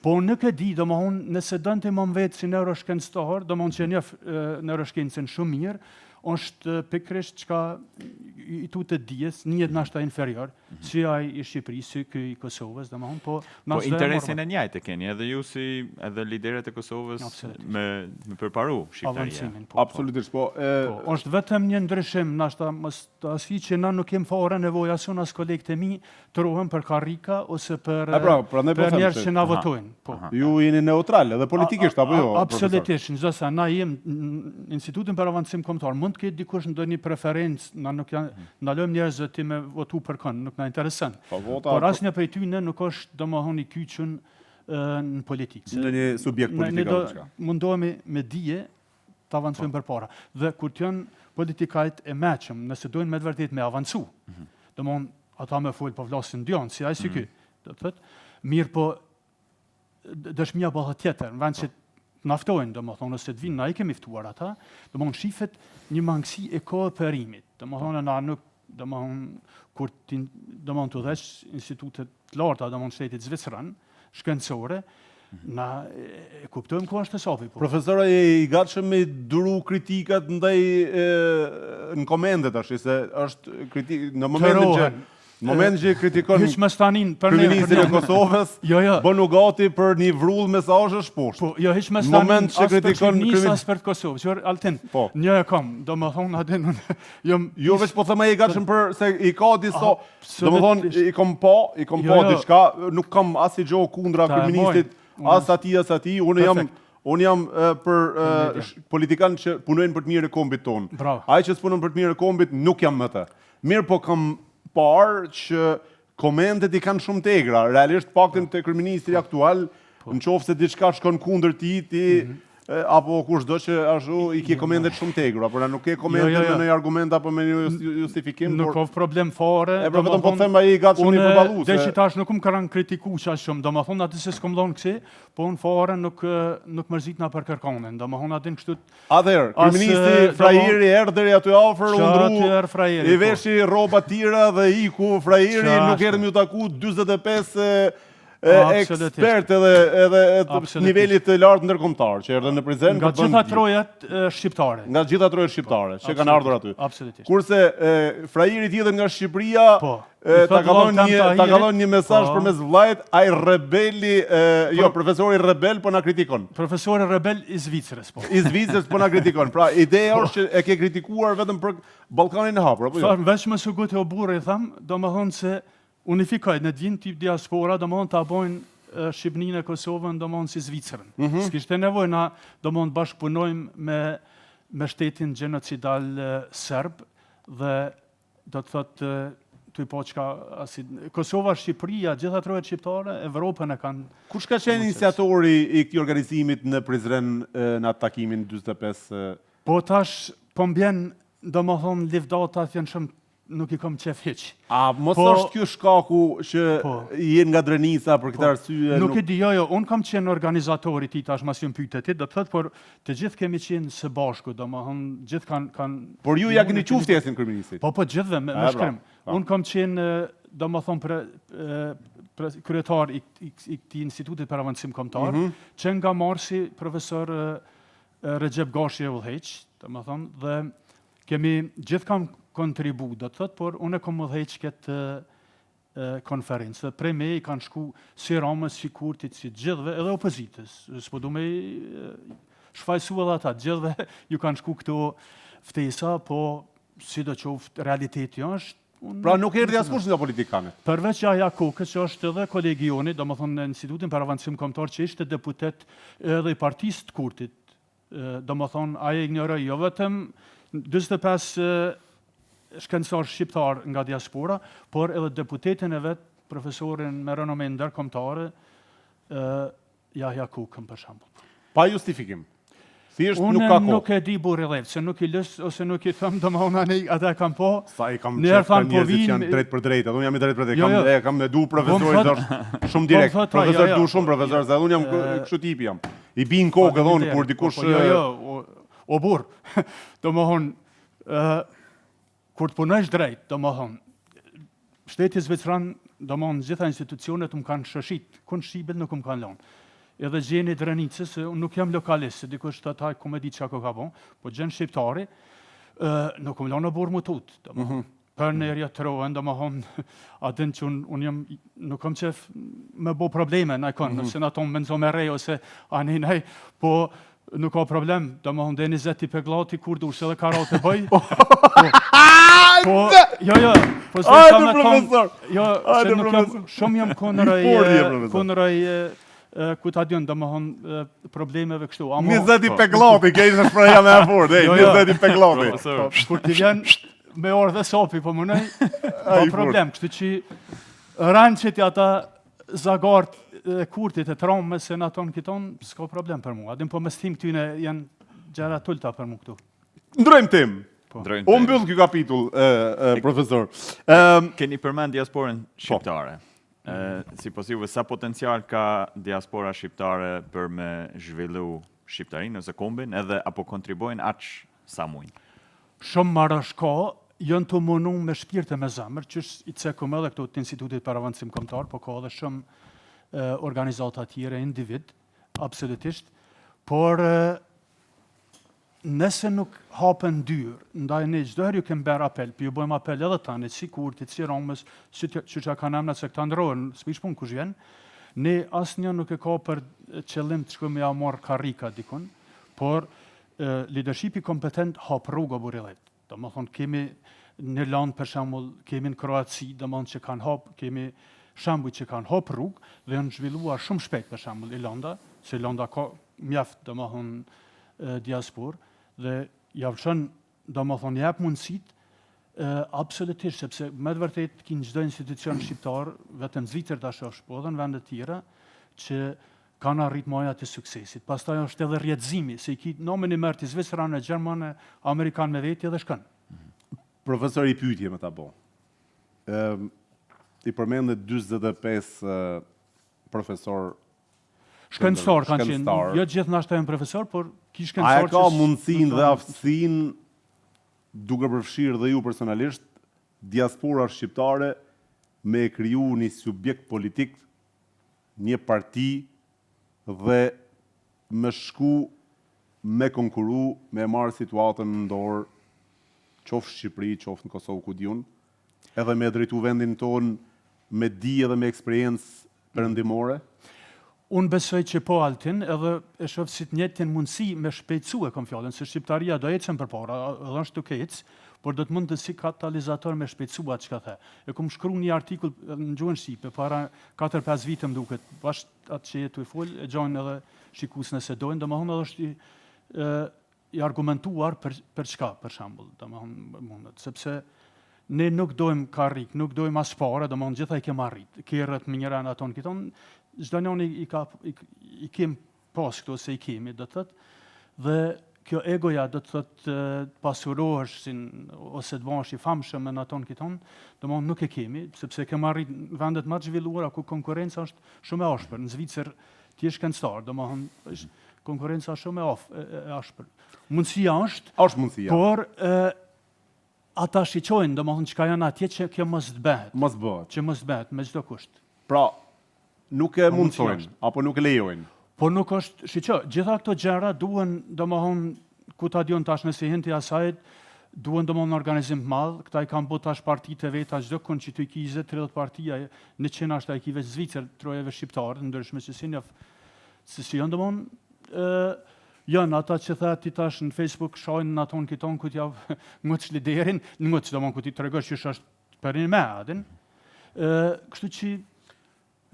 S3: Po nuk e di, do më nëse dënë të më vetë si neuroshkencëtar, do më që njëf neuroshkencën shumë mirë, është pikrisht që ka i tu të dijes, njët nashta inferior, si ai i Shqipërisë, si këj i Kosovës, dhe më po...
S2: Po interesin e njajtë e keni, edhe ju si edhe lideret e Kosovës me përparu Shqiptaria.
S1: Absolutisht, po...
S3: është vetëm një ndryshim, nashta të asfi që na nuk jem fare nevoj asun as kolegët e mi të rohem për karrika ose për njerë që na votojnë.
S1: Ju jeni neutral, edhe politikisht, apo jo?
S3: Absolutisht, në zësa, na jem në Institutin për Avancim Kombëtar, mund të ketë dikush në një preferencë, na lëm njerëzve ti me votu për kënë, nuk na interesën. Por asë një prej tyne nuk është do më honi kyqën në politikë.
S1: Në një subjekt politika.
S3: Mundohemi me dije të avancojmë për para. Dhe kur të janë politikajt e meqëm, nëse dojnë me të vërtet me avancu, do më honë ata me folë po vlasin djonë, si ajë si ky, mirë po dëshmija bëllë tjetër, në vend që naftojnë, do më thonë, nëse të vinë, na i kemi ftuar ata, do më thonë, shifet një mangësi e kooperimit. Do më thonë, na nuk, do më thonë, kur do më thonë të dheq institutet të larta, do më thonë shtetit Zvicran, shkencore, na e kuptojmë ku është të sopi.
S1: Profesora, i gatshëm me duru kritikat ndaj në komendet, ashtë, se është kritik, në momentin që... Në moment që kritikon kryeministrin e Kosovës, bënu gati për një vrull mesazhesh poshtë.
S3: Jo, hiç më stanin as për kryeministrin as për Kosovës. Jo, Altin, një e kam, do më thonë atë
S1: jo veç po thëmë i gatshëm për se i ka disa, do më thonë i kam pa diçka, nuk kam as i gjohë kundra kryeministrit, as ati, unë jam për politikanë që punojnë për të mirë e kombit tonë. Ai që s'punojnë për të mirë e kombit nuk jam më të. Mirë po kam parë që komendet i kanë shumë tegra. Realisht paktin të kryeministri aktual, në qoftë se diçka shkon kundër ti, apo kushdo që ashtu i ke komendet shumë tegra, por nuk ke komendet me një argument apo me një justifikim.
S3: Nuk ka problem fare.
S1: E vetëm po them ai gatshëm i përballues.
S3: Unë deshitash nuk më kanë kritikuar aq shumë, domethënë atë se s'kom dhënë kësi, po unë fare nuk mërzitna për kërkonin. Domethënë atë kështu.
S1: Atëherë, kryeministri Frajeri erdhi deri aty afër u ndru. I veshi rroba tira dhe iku Frajeri, nuk erdhi më taku 45 ekspert edhe nivelit të lartë ndërkombëtar, që erdhën në Prizren.
S3: Nga gjitha trojat shqiptare.
S1: Nga gjitha trojat shqiptare, që kanë ardhur aty.
S3: Absolutisht.
S1: Kurse Frajiri tjetër nga Shqipëria, ta ka dhënë një mesazh përmes vllajt, ai rebeli, jo, profesori rebel po na kritikon.
S3: Profesori rebel i Zvicrës, po.
S1: I Zvicrës po na kritikon. Pra, ideja është që e ke kritikuar vetëm për Ballkanin e hapur, apo jo?
S3: Veç më sugut e oburë i tham, domethënë se unifikojnë në gjithë tip diaspora, domethënë ta bojnë Shqipërinë e Kosovën domethënë si Zvicrën. S'kishte nevojë na domethënë bashkëpunojmë me shtetin gjenocidal serb dhe do të thotë ty po çka Kosova, Shqipëria, gjitha trojat shqiptare, Evropën e kanë.
S1: Kush ka qenë iniciatori i këtij organizimit në Prizren në atë takimin 45?
S3: Po tash po mbjen domethënë livdata janë shumë nuk i kam qef hiq.
S1: A mos është ky shkaku që jenë nga Drenica për këtë arsye?
S3: Nuk e di, jo, unë kam qenë organizatori ti tash mas ju më pyetët ti, do të thotë, por të gjithë kemi qenë së bashku, domethënë gjithë kanë
S1: Por ju ja keni quftesin kryeministit.
S3: Po gjithëve me shkrim. Unë kam qenë domethënë kryetar i këtij institutit për avancim kombëtar, që nga marsi profesor Recep Gashi e udhëheq, domethënë, dhe kemi gjithë kam kontribu, do të thotë, por unë e kom udhëheq këtë konferencë. Prej me i kanë shku si Ramës, si Kurtit, si gjithëve, edhe opozitës. S'po du me shfaqsu edhe ata, gjithëve ju kanë shku këto ftesa, po si do qoftë realiteti është.
S1: Pra nuk erdhi askush nga politikanët.
S3: Përveç Jaja Kokës, që është edhe kolegioni, domethënë në Institutin për Avancim Kombëtar, që ishte deputet edhe i partisë të Kurtit. Domethënë ai ignoroi jo vetëm 45 shkencëtar shqiptar nga diaspora, por edhe deputetin e vet, profesorin me renome ndërkombëtare, Jaja Kokën për shembull.
S1: Pa justifikim. Thjesht nuk ka kohë.
S3: Unë nuk e di burri lev, se nuk i lës ose nuk i them, domethënë ata kanë po.
S1: Sa i kam qenë njerëz që janë drejt për drejt, unë jam i drejt për drejt. Kam me du profesorit është shumë direkt. Profesor du shumë profesor, se unë jam kështu tipi jam. I bin kokë edhe unë kur dikush
S3: o burr. Domethënë kur të punojsh drejt, domethënë, shteti zvicran, domethënë, gjitha institucionet më kanë shëshit, kun shqibet nuk më kanë lënë. Edhe gjeni Drenicës, unë nuk jam lokalist, se dikush të taj ku me di që ako ka bon, po gjenë shqiptari, nuk më lënë në burë më tutë, domethënë. Për në erja të rohen, domethënë, atën që unë jam, nuk kam qef me bo probleme, në konë, nëse në tonë menzo me rej, ose anin, po nuk ka problem, domethënë, dhe 20 peglati kur du, se dhe karat e bëj. Po se kam e kam, se nuk jam, shumë jam konëraj, ku ta djën, domethënë, problemeve kështu.
S1: 20 peglati, ke ishë shpreja me e fort, 20 peglati.
S3: Kur t'i vjen me orë dhe sopi, po mënej, pa problem, kështu që ranë që t'ja zagart Kurtit e Tramës se në tonë kiton, s'ka problem për mu. Adim po me stim këtyne janë gjera tullta për mu këtu.
S1: Ndrojmë tim. O mbyll kjo kapitull, profesor.
S2: Keni përmend diasporën shqiptare. Si pas juve, sa potencial ka diaspora shqiptare për me zhvillu shqiptarinë ose kombin, edhe apo kontribojnë aq sa mujnë?
S3: Shumë marash ka, jënë të mënu me shpirte me zemër, që i cekum edhe këto të institutit për avancim kombëtar, po ka edhe shumë organizata tjere, individ, absolutisht, por nëse nuk hapen dyrë, ndaj ne çdo herë ju kem bërë apel, ju bëjmë apel edhe tani, si Kurtit, si Ramës, që që ka nëmna se këta ndrojnë, s'pish pun kush vjen, ne asnjë nuk e ka për qëllim të shkojmë ja marr karrika dikun, por leadershipi kompetent hap rruga burrillet. Domethënë kemi në Irlandë për shembull, kemi në Kroaci, domethënë që kanë hap, kemi shembuj që kanë hap rrugë dhe janë zhvilluar shumë shpejt për shembull Irlanda, se Irlanda ka mjaft domethënë diasporë dhe javçon domethënë jap mundësitë absolutisht sepse me të vërtetë kin çdo institucion shqiptar, vetëm Zvicër tash është, po edhe në vende të tjera që kanë arrit maja të suksesit. Pastaj është edhe rrjedhëzimi, se i ki nomin e merr të Zvicranë, Gjermanë, Amerikan me veti edhe shkon.
S1: Profesor i pyetje me ta bë. I përmendet 45 profesor
S3: shkencëtar kanë qenë, jo gjithë nashta janë profesor, por ki shkencëtar.
S1: A ka mundësinë dhe aftësinë, duke përfshirë dhe ju personalisht, diaspora shqiptare me kriju një subjekt politik një parti dhe me shku me konkuru, me marrë situatën në dorë, qoftë Shqipëri, qoftë në Kosovë, ku diun, edhe me drejtu vendin tonë me dije dhe me eksperiencë perëndimore?
S3: Unë besoj që po Altin, edhe e shoh si të njëjtën mundësi me shpejtësu e kom fjallën, se Shqiptaria do ecën përpara, edhe është duke ecë, por do të mund të si katalizator me shpejtësu atë çka the. E kom shkruar një artikull në gjuhën shqipe para 4-5 vite më duket, bashkë atë që jetu i fol, e gjojnë edhe shikues nëse dojnë, domethënë edhe është i argumentuar për çka, për shembull, domethënë mundet, sepse ne nuk dojmë karrik, nuk dojmë as fare, domethënë gjithaj kemë arrit. Kerrët më njëra në aton kiton, çdo njëri i kem pas këto se i kemi, do të thotë, dhe kjo egoja do të thotë pasurohesh ose të bëhesh i famshëm në aton kiton, domethënë nuk e kemi, sepse kemë arrit vendet më të zhvilluara ku konkurenca është shumë e ashpër. Në Zvicër ti je shkencëtar, domethënë konkurenca shumë e ashpër. Mundësia është
S1: mundësia.
S3: Por ata shiqojnë, domethënë çka janë atje që kjo mos të bëhet.
S1: Mos bëhet.
S3: Që mos bëhet me çdo kusht.
S1: Pra, nuk e mundsojnë apo nuk e lejojnë.
S3: Po nuk është, shiqo, gjitha këto gjëra duhen, domethënë ku ta diun tash nëse hinti asajt, duhen domethënë organizim të madh, këta i kanë bërë tash partitë veta çdo kënd që ty 20-30 partia, 100 ashtu ai kive Zvicër, trojeve shqiptare, ndryshme që si janë domethënë janë ata që tha ti tash në Facebook shojnë në aton kiton ku t'ja ngutsh liderin, ngutsh domon ku ti tregosh që është për një adin. Kështu që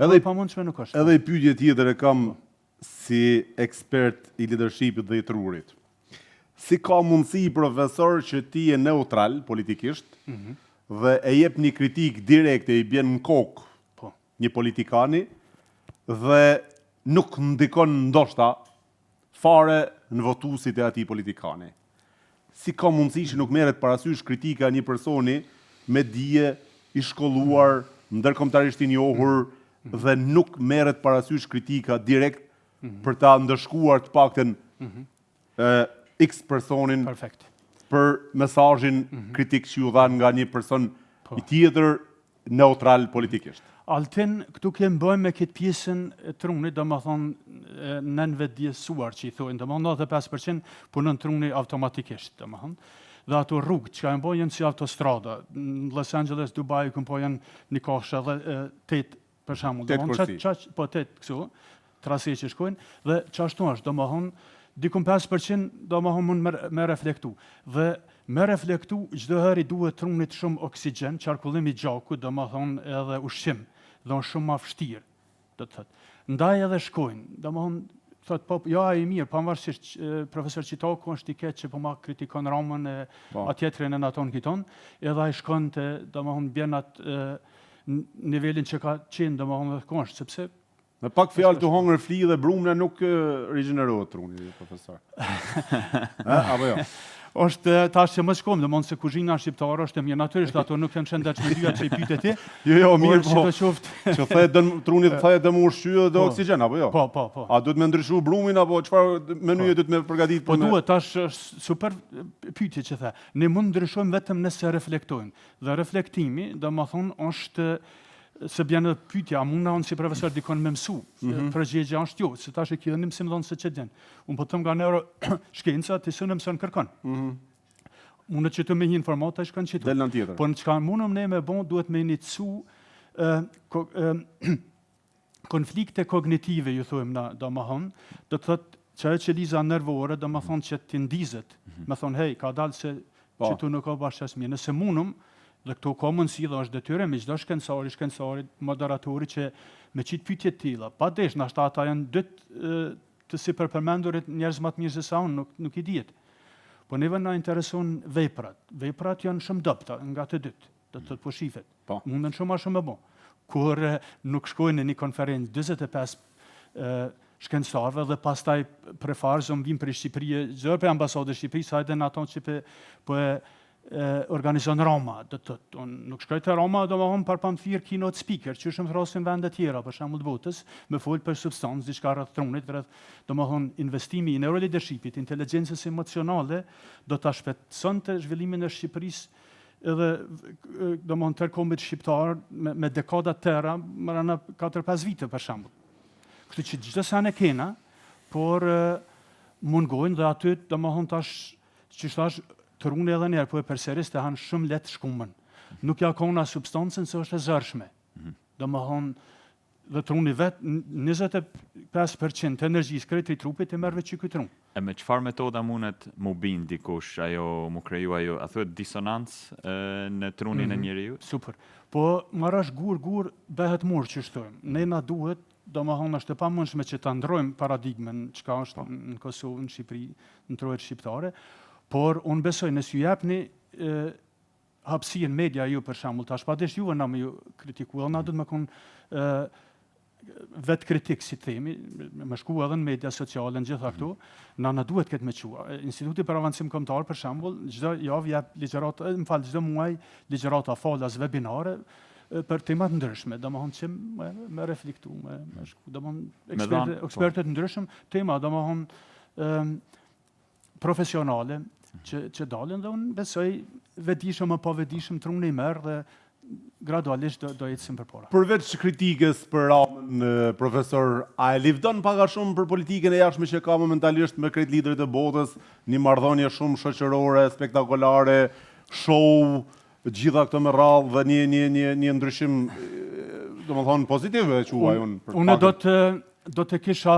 S1: edhe
S3: pamundshme nuk është.
S1: Edhe i pyetje tjetër e kam si ekspert i leadershipit dhe i trurit. Si ka mundësi profesor që ti je neutral politikisht dhe e jep një kritik direkte i bjen në kokë një politikani dhe nuk ndikon ndoshta fare në votuesit e atij politikani. Si ka mundësi që nuk merret parasysh kritika e një personi me dije, i shkolluar, ndërkombëtarisht i njohur dhe nuk merret parasysh kritika direkt për ta ndëshkuar të paktën X personin
S3: Perfekt.
S1: për mesazhin kritik që u dhan nga një person i tjetër neutral politikisht.
S3: Altin, këtu kemë bëjmë me këtë pjesën e trunit, domethënë nën vetëdijsuar që i thojnë, domethënë 95% punon truni automatikisht, domethënë. Dhe ato rrugë që janë bërë janë si autostrada. Në Los Angeles, Dubai, ku po janë një koshe dhe 8 për shembull, domethënë po 8 kështu, trase që shkojnë dhe çashtu është, domethënë dikun 5% domethënë mund me reflektu. Dhe me reflektu çdo herë duhet trunit shumë oksigjen, qarkullim i gjakut, domethënë edhe ushqim, dhe është shumë më vështirë, do të thotë. Ndaj edhe shkojnë, domethënë thotë po ja i mirë, pavarësisht profesor Qitaku është i keq që po ma kritikon Ramën e atjetrin në aton kiton, edhe ai shkon te domethënë bjen atë nivelin që ka qenë domethënë kosh, sepse
S1: me pak fjalë të hongër fli dhe brumna nuk rigjenerohet truni, profesor. Apo jo?
S3: Është tash që më shkojmë, domethënë se kuzhina shqiptare është e mirë, natyrisht ato nuk janë shëndetshme dyja që i pyet ti.
S1: Jo, mirë
S3: po.
S1: Që the truni thaj të më ushqyë dhe oksigjen apo jo?
S3: Po.
S1: A duhet me ndryshu brumin apo çfarë menyje duhet me përgatitur?
S3: Po duhet, tash është super pyetje që the. Ne mund ndryshojmë vetëm nëse reflektojmë. Dhe reflektimi, domethënë është se bjen pyetja, a mund unë si profesor dikon me mësu? Përgjigjja është jo, se tash e keni mësim dhënë se ç'djen. Unë po them nga neuroshkenca ti s'u mëson kërkon. Unë që të me një informata shkon çitu.
S1: Del në tjetër.
S3: Po në çka mundum ne me bon duhet me inicu konflikte kognitive, ju thojmë na, domethënë, do të thotë çelëza nervore, domethënë që ti ndizet, më thon hey, ka dalë se çitu nuk ka bashkë mirë. Nëse mundum dhe këto ka mundësi dhe është detyrë me çdo shkencarit, moderatori që me qitë pyetje të tilla. Padesh, nashta ata janë dytë të sipërpërmendurit njerëz më të mirë se sa unë, nuk i dihet. Po neve na intereson veprat. Veprat janë shumë dobta nga të dytë, do të thotë po shifet. Munden shumë më bon. Kur nuk shkojnë në një konferencë 45 shkencëtarëve dhe pastaj prefarzëm vim për Shqipëri, çdo për ambasadën e Shqipërisë, hajde në ato që po organizon Roma, do të thotë, unë nuk shkoj te Roma, domethënë për pamfir keynote speaker, që shumë thrasin vende të tjera, për shembull të botës, me fol për substancë, diçka rreth trunit, rreth domethënë investimi i neuroleadershipit, inteligjencës emocionale, do ta shpejtësonte zhvillimin e Shqipërisë edhe domethënë tërkombit shqiptar me dekada të tëra, marrë 4-5 vite për shembull. Kështu që çdo sa ne kena, por mungojnë dhe aty domethënë tash që thash të runë edhe njerë, po e përsëris të hanë shumë letë shkumën. Nuk ja ka una substancën se është e zërshme. Domethënë dhe truni vetë 25% të energjisë krejt i trupit e merrve që ky trum.
S2: E me çfarë metoda mundet mu bin dikush ajo mu kriju ajo, a thuhet disonancë në trunin e njeriu?
S3: Super. Po marrësh gur bëhet murë që shtojmë. Ne na duhet, domethënë është e pamundshme që ta ndrojmë paradigmën çka është në Kosovë, në Shqipëri, në trojet shqiptare, por unë besoj nëse ju japni hapësirë media ju për shembull, tash padesh juve na më ju kritikuar, na duhet më kon vetë kritik, si themi, më shku edhe në media sociale në gjitha këtu, na duhet këtë me qua. Instituti për avancim kombëtar, për shembull, çdo javë jap ligjërata, çdo muaj ligjërata falas webinare për tema të ndryshme, domethënë që me reflektu, me shku, domethënë ekspertë të ndryshëm, tema domethënë profesionale që dalin dhe unë besoj vetëdijshëm apo vetëdijshëm truni merr dhe gradualisht do ecim përpara.
S1: Përveç kritikës për Ramën, profesor, a e livdon pak a shumë për politikën e jashtme që ka momentalisht me krejt liderit e botës, një marrëdhënie shumë shoqërore, spektakolare, show, gjitha këto me radhë dhe një ndryshim, domethënë pozitiv e quaj unë.
S3: Unë do të kisha,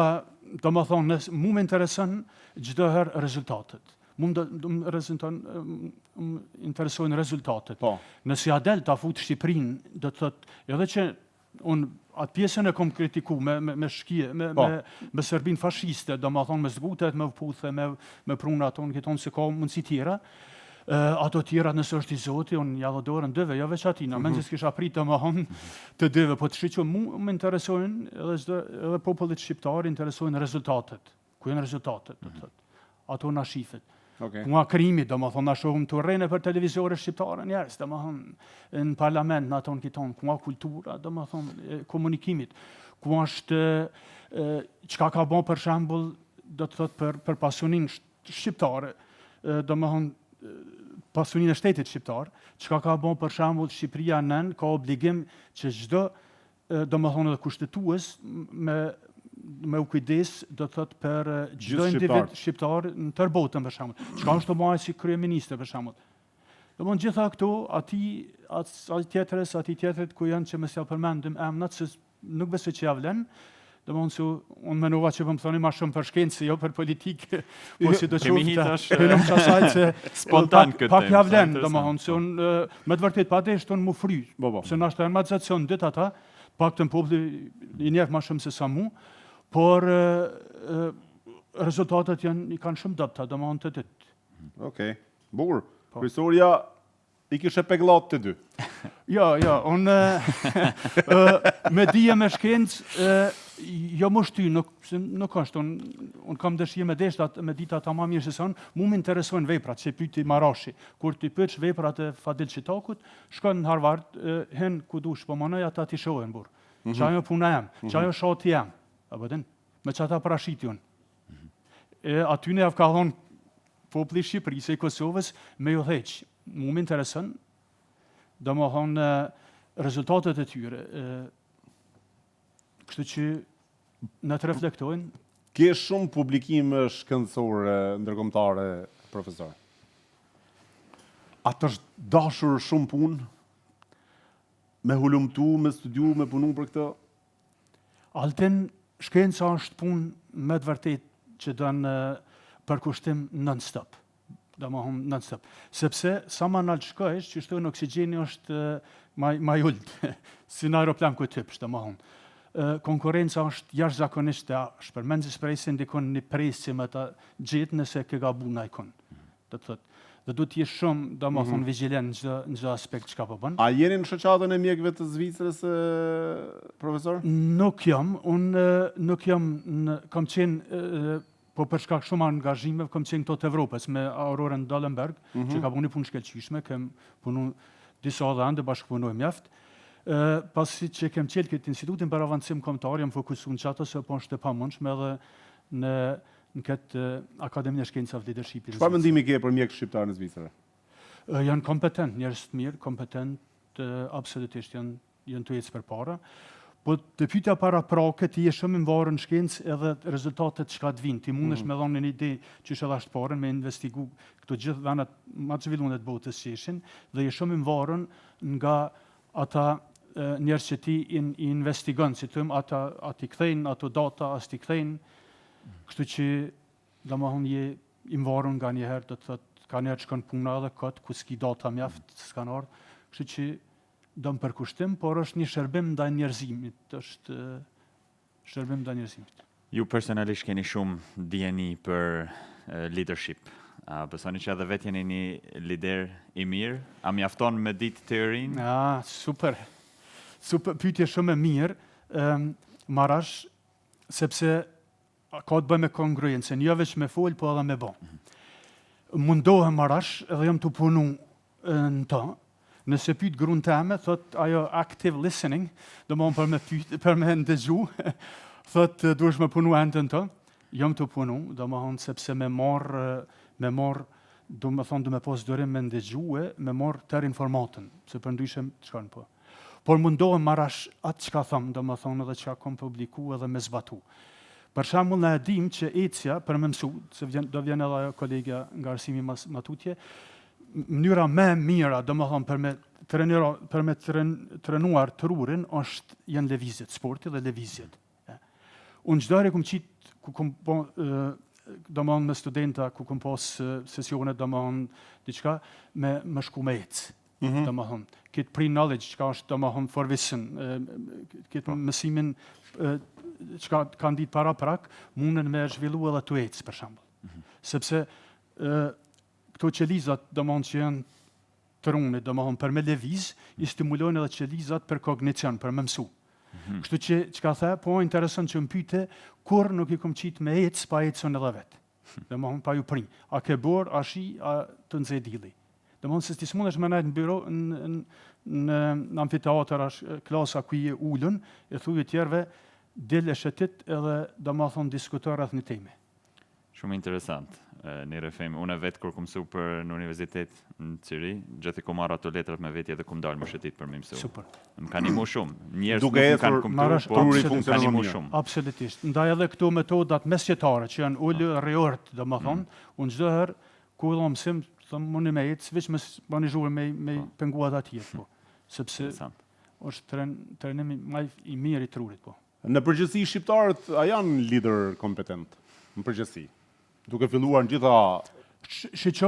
S3: domethënë, mu më intereson çdo herë rezultatet. Mu më interesojnë rezultatet. Nëse ja del ta fut Shqipërinë, do të thotë, edhe që unë atë pjesën e kom kritiku me shkije, me Serbinë fashiste, domethënë me zgutet, me vputhe, me pruna tonë, këton se ka mundësi tjera. Ato tjera nëse është i Zoti, unë ja dhe dorën dëve, jo veç atina, mendjes kisha prit domethënë të dëve, po të shqyqo mu më interesojnë, edhe popullit shqiptar interesojnë rezultatet. Ku janë rezultatet, do të thotë. Ato na shifet. Nga krimi, domethënë na shohim të rrene për televizore shqiptare njerëz, domethënë në parlament na ton kiton, ku nga kultura, domethënë komunikimit, ku është çka ka bën për shembull, do të thotë për pasuninë shqiptare, domethënë pasuninë e shtetit shqiptar, çka ka bën për shembull Shqipëria nën ka obligim që çdo domethënë kushtetues me u kujdes, do të thotë për çdo individ shqiptar në tërë botën për shembull. Çka është të bëjë si kryeministër për shembull. Domthonë gjitha këto aty tjetrit ku janë që më s'ja përmendim emrat se nuk besoj që ja vlen. Domthonë se unë mendova që më thoni më shumë për shkencë, jo për politikë, po si do qoftë. Unë çasaj se
S2: spontan këtë.
S3: Pak ja vlen, domthonë se unë me të vërtetë padesh ton më fry. Se na është armatizacion dit ata, paktën populli i njeh më shumë se sa mu. Por rezultatet i kanë shumë dopta, domethënë të ditë.
S1: Okej, bukur. Kryesoria i kishe pegullat të dy.
S3: Jo, unë me dije me shkencë, jo më shty, nuk është, unë kam dëshirë me dita ta ma mirë se son, mu më interesojnë veprat, që pyti Marashi. Kur ti pyç veprat e Fadil Qitakut, shkon në Harvard, hen ku dush, po manoj ata ti shohen burr. Çajo puna jam, çajo shoti jam. Apo den, me çata parashiti unë. Aty ne ka thonë populli i Shqipërisë e Kosovës me ju theq. Mu më intereson, domethënë rezultatet e tyre. Kështu që na të reflektojnë.
S1: Ke shumë publikime shkencore ndërkombëtare, profesor. Atë është dashur shumë punë? Me hulumtu, me studiu, me punu për këtë?
S3: Altin, shkenca është punë me të vërtet që dënë përkushtim non-stop. Domethënë non-stop. Sepse sa më nalt shkojsh, që shtojnë oksigjeni është ma ullë, si në aeroplan ku typsh, domethënë. Konkurenca është jashtëzakonisht e ashpër. Mendjes presin ndikon një presje me ta gjetë nëse ke gabu në ikon. Do të thotë. Dhe du t'jesh shumë, domethënë vigjilent në çdo aspekt çka po bën.
S1: A jeni në shoqatën e mjekëve të Zvicrës, profesor?
S3: Nuk jam, unë nuk jam, kam qenë, po për shkak shumë angazhime, kam qenë këto të Evropës me Aurorën Dallenberg, që ka punu punë shkëlqyeshme, kem punu disa dhe ande bashkëpunojmë mjaft. Pasi që kem qelë këtë institutin për avancim kombëtar, jam fokusuar në çato se po është e pamundshme edhe në këtë Akademinë e Shkencave të Leadershipit.
S1: Çfarë mendimi ke për mjekët shqiptarë në Zvicër?
S3: Janë kompetent, njerëz të mirë, kompetent, absolutisht janë të ecë përpara, Po të pyetja para prake ti je shumë i varur në shkencë edhe rezultatet çka të vinë. Ti mundesh me dhënë një ide që është edhe parën me investigu këto gjithë vendat më të zhvilluara të botës që ishin dhe je shumë i varur nga ata njerëz që ti i investigon, si thëmë ata ti kthejnë ato data, as ti kthejnë. Kështu që domethënë je i varur nga një herë do të thotë ka njerëz shkon puna edhe kot ku s'ki data mjaft, s'kan ardhur. Kështu që do më përkushtim, por është një shërbim ndaj njerëzimit, është shërbim ndaj njerëzimit.
S2: Ju personalisht keni shumë dijeni për leadership. A besoni që edhe vetë jeni një lider i mirë? A mjafton me ditë teorinë?
S3: Super. Super, pyetje shumë e mirë. Marash, sepse ka të bëjë me kongruencën, jo vetëm me fol, po edhe me bë. Mundohem Marash, edhe jam të punu në ta. Nëse pyet gruan teme, thot ajo active listening, do më për me ndëgju, thot duhesh me punu endën të. Jam të punu, do më thonë sepse me marr, do më thonë, do me pas dorim me ndëgjue, me marr tërë informatën, se për ndryshe çkan po. Por mundohem Marash atë çka them, do më thonë edhe çka kam publiku edhe me zbatu. Për shembull, ne dim që ecja për me mësu, se do vjen edhe ajo kolegja nga arsimi matutje, mënyra më e mira, domethënë për me trenuar trurin është janë lëvizjet, sporti dhe lëvizjet. Unë çdo herë ku kom domethënë me studenta ku kom pas sesione domethënë diçka me shku me ec. Domethënë këtë pre-knowledge çka është domethënë forvision, këtë mësimin çka kanë ditë para prak, mundën me zhvillu edhe tu ec për shembull. Sepse këto qelizat domethënë që janë trunit, domethënë për me lëviz, i stimulojnë edhe qelizat për kognicion, për me mësu. Kështu që çka the, po interesant që më pyete kur nuk i kam qit me ec pa ecën edhe vet. Domethënë pa ju prin. A ke bor, a shi, a të nxe dilli. Domethënë se ti smundesh me nejt në biro në amfiteatër klasa ku je ulën, e thuaj të tjerëve del e shetit edhe domethënë diskutoj rreth një teme.
S2: Shumë interesant. Një refem, unë vetë kur kom mësu për në universitet në Ciri, gjithë i kom marrë ato letrat me vetje dhe kom dalë më shetit për më mësu.
S3: Super.
S2: Më ka nimu shumë. Njerës nuk më kanë kumtu, por më ka nimu shumë.
S3: Absolutisht. Ndaj edhe këto metodat mesjetare që janë ullë reort, dhe më thonë, unë çdo herë ku edhe mësim, thëmë mundi me jetë, veç më një zhurë me penguat atjet, po. Sepse është trenimi maj i mirë i trurit, po.
S1: Në përgjithësi, shqiptarët a janë lider kompetent? Në përgjithësi. Duke filluar në gjitha...
S3: Shqo,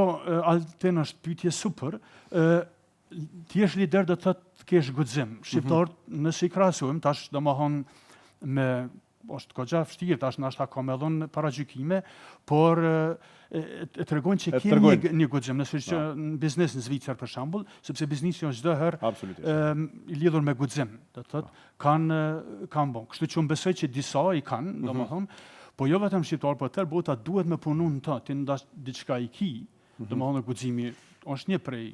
S3: Alten është pyetje super. Ti jesh lider do të thotë kesh guxim. Shqiptarët, nëse i krahasojmë, tash domethënë me është goxha vështirë, tash ndoshta ka më dhënë paragjykime, por e tregojnë që kemi një guxim, nëse që në biznes në Zvicër për shembull, sepse biznesi është çdo herë i lidhur me guxim, do të thotë kanë bon. Kështu që unë besoj që disa i kanë, domethënë, po jo vetëm shqiptar, por tërë bota duhet me punu në ta, ti ndash diçka i ki, domethënë guximi është një prej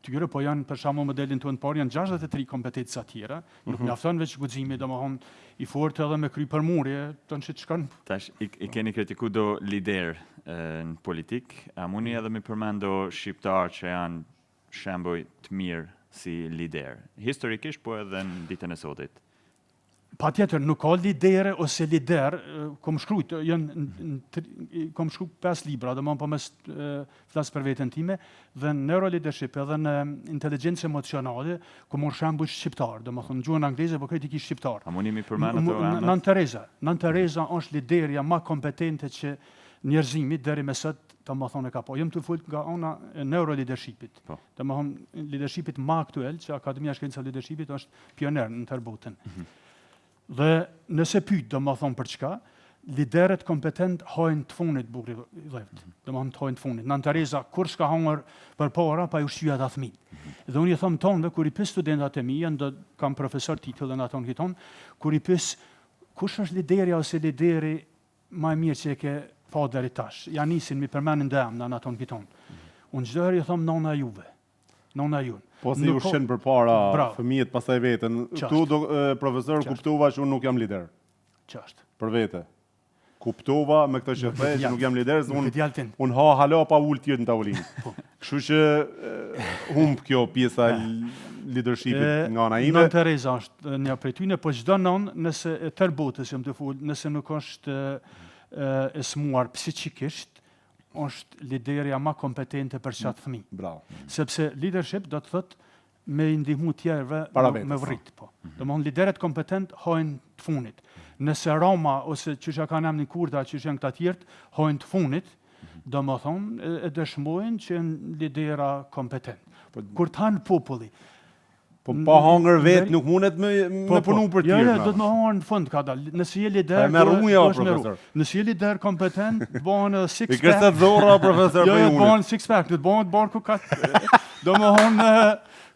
S3: tyre, po janë për shembull modelin tonë parë janë 63 kompetenca tjera, nuk mjafton veç guximi, domethënë i fortë edhe me kry përmurje, tonë që çkan.
S2: Tash i keni kritiku do lider në politik, a mundi edhe me përmendo shqiptar që janë shembuj të mirë si lider. Historikisht po edhe në ditën e sotit.
S3: Pa tjetër, nuk ka lidere ose lider, kom shkrujt, kom shkru 5 libra, dhe më po mes flasë për vetën time, dhe në neuroleadership edhe në inteligencë emocionale, kom mor shembull shqiptar, dhe më thonë gjuhën angleze, po kritikisht shqiptar.
S2: A mundi mi përmend ato emrat?
S3: Nën Tereza është liderja ma kompetente që njerëzimit deri me sot, të më thonë e ka po. Jem të fullt nga ona e neuroleadershipit. Të më thonë leadershipit ma aktuel, që Akademia Shkenca Leadershipit është pioner në tërë botën. Dhe nëse pyet, do më thonë për çka, liderët kompetent hajnë të funit bukri dhevt. Do më thonë të hajnë të funit. Nën Tereza, kur s'ka hangër për para, pa ju shtyja të thmin. Dhe unë i thëmë tonëve, kur i pës studentat e mi, do kam profesor titullin aton kiton, kur i pës, kush është liderja ose lideri ma e mirë që e ke pa deri tash? Ja nisin mi përmenin dhe në aton kiton. Unë çdo herë i thëmë nona juve. Nona junë.
S1: Po si u shenë për para fëmijët pasaj vetën. Tu, profesor, kuptova që unë nuk jam lider.
S3: Qashtë.
S1: Për vete. Kuptova me këtë që the që nuk jam lider, unë ha hala pa ullë tjetë në tavolinë. Kështu që humb kjo pjesa leadershipit nga ana ime.
S3: Nën Tereza është një prej tyre, po çdo nën nëse e tër botës jam të fol, nëse nuk është e smuar psiqikisht, është liderja më kompetente për çat fëmijë.
S1: Bravo.
S3: Sepse leadership do të thotë me i ndihmu tjerëve me vrit. Po. Domthon liderët kompetent hojnë të funit. Nëse Roma ose që kanë emrin Kurda, që janë këta tjerë, hojnë të funit, domethon e dëshmojnë që janë lidera kompetent. Kur të hanë populli.
S1: Po pa hangër vetë nuk mundet me punu për tjerë.
S3: Jo, do të më hangër në fund ka dalë. Nëse je lider,
S1: profesor.
S3: Nëse je lider kompetent, bëhen six pack.
S1: I kërse të dhora, profesor,
S3: për unë. Jo, bëhen six pack, do të bëhen barku ka. Do më hangër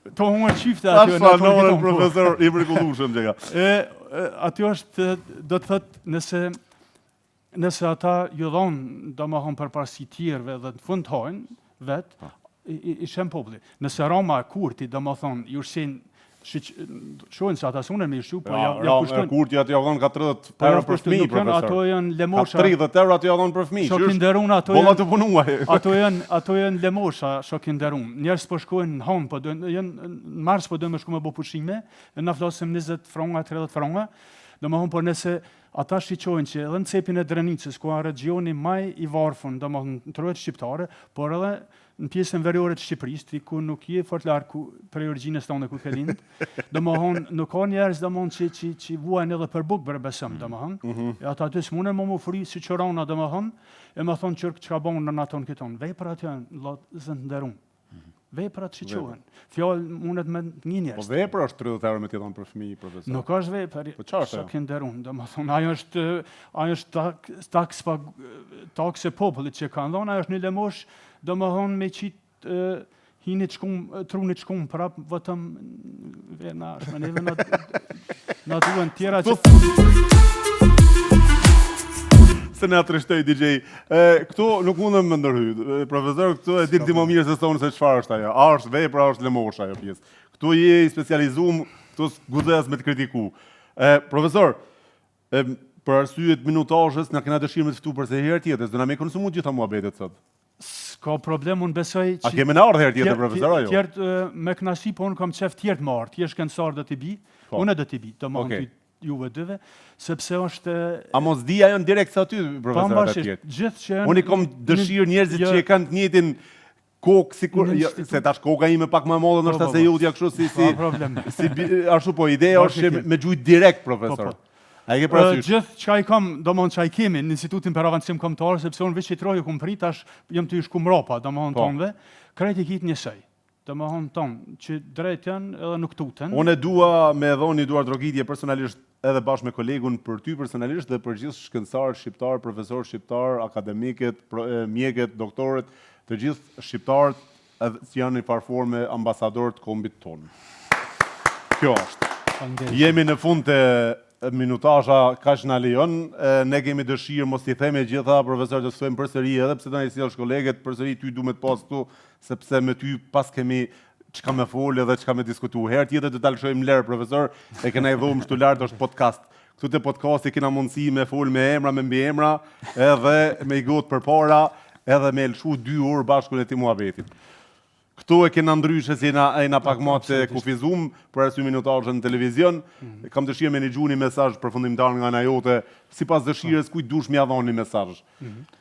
S3: të hangër çifte aty
S1: në tonë. Profesor i mrekullueshëm që ka.
S3: Aty është, do të thotë, nëse ata ju dhonë, do më hangër përparësi tjerëve dhe në fund hajnë vetë, i shem populli. Nëse Roma Kurti, do më thonë, ju shohin se ata sunën me shu, po ja kushtojnë.
S1: Kurti aty ja dhon ka 30 euro për fëmijë, profesor.
S3: Ato janë lemosha.
S1: 30 euro aty ja dhon për fëmijë.
S3: Shokinderun ato
S1: janë. Bolla të punuaj.
S3: Ato janë lemosha, shokinderun. Njerëz po shkojnë në hon, po janë në mars po do të shkojnë me bë pushime, na flasim 20 franca, 30 franca. Domethënë po nëse ata shiqojnë që edhe në cepin e Drenicës, ku është regioni më i varfër, domethënë trohet shqiptare, por edhe në pjesën veriore të Shqipërisë, ku nuk je fort larg prej origjinës tonë ku ke lind. Domethënë nuk ka njerëz domethënë që vuajnë edhe për bukë për besim, domethënë. Ata aty s'mundën më ofri si çorona domethënë, e më thon çka bën në aton këton. Vepra aty janë zën nderum. Veprat shiqohen. Fjalë mundet me një njerëz.
S1: Po vepra është 30 euro me t'i dhënë për fëmijë, profesor.
S3: Nuk është vepër.
S1: Po çfarë?
S3: Shokin nderum, domethënë ajo është takse popullit që kanë dhënë, ajo është një lemosh, domethënë me qit hinit shkum, trunit shkum prap vetëm na shmeneve na duan tjera që
S1: se na treshtoj DJ. Këtu nuk mundem më ndërhy. Profesor, këtu e di ti më mirë se thonë se çfarë është ajo. A është vepra, është lemosha ajo pjesë. Këtu je i specializuar, këtu guxes me të kritiku. Profesor, për arsye të minutazhes na kena dëshirë me të ftu për se herë tjetër, do na më konsumu gjitha muhabetet sot.
S3: Ka problem, unë besoj që...
S1: A kemi në ardhë herë tjetër, profesor, ajo?
S3: Tjertë me knasi, po unë kam qef tjertë më ardhë, tjertë shkencësar dhe t'i bi, unë dhe t'i bi, të më në juve dyve, sepse është...
S1: A mos di ajo në direkt sa ty, profesor, atë tjetë?
S3: Gjithë që...
S1: Unë i kom dëshirë njerëzit që e kanë të njëtin kokë, se tash koka ime pak më modë, nështë se jutja kështu si... Ashtu po, ideja është që me gjujt direkt, profesor.
S3: Gjithë që i kam, do mënë që i kemi në Institutin për Avancim Kombëtar, sepse unë vishë i trojë kumë prit, jam të ishku mrapa, do mënë tonëve, krejt i kitë njësej. Do mënë tonë, që drejt janë edhe nuk tuten.
S1: Unë e dua me dhoni duar drogitje personalisht edhe bashkë me kolegun për ty personalisht dhe për gjithë shkencëtarët shqiptar, profesor shqiptar, akademikët, mjekët, doktorët, të gjithë shqiptarët që janë në farforme ambasadorët kombit tonë. Kjo është. Jemi në fund të minutazha kaq na lejon, ne kemi dëshirë mos i themi gjitha, profesor të thojmë përsëri edhe pse tani sjellsh kolegët, përsëri ty duhet pas këtu, sepse me ty pas kemi çka me folë dhe çka me diskutu. Herë tjetër do ta lëshojmë lër, profesor, e kena i dhumë shtu lart është podcast. Këtu te podcasti kena mundësi me fol me emra, me mbi emra, edhe me i got përpara, edhe me lëshu 2 orë bashkë me ti muhabetit. Këtu e kena ndryshe si e na pak ma të kufizum për arsye minutazhe në televizion. Kam dëshirë me një gju një mesazh përfundimtar nga ana jote, sipas dëshirës kujt dush m'ia dhoni një mesazh.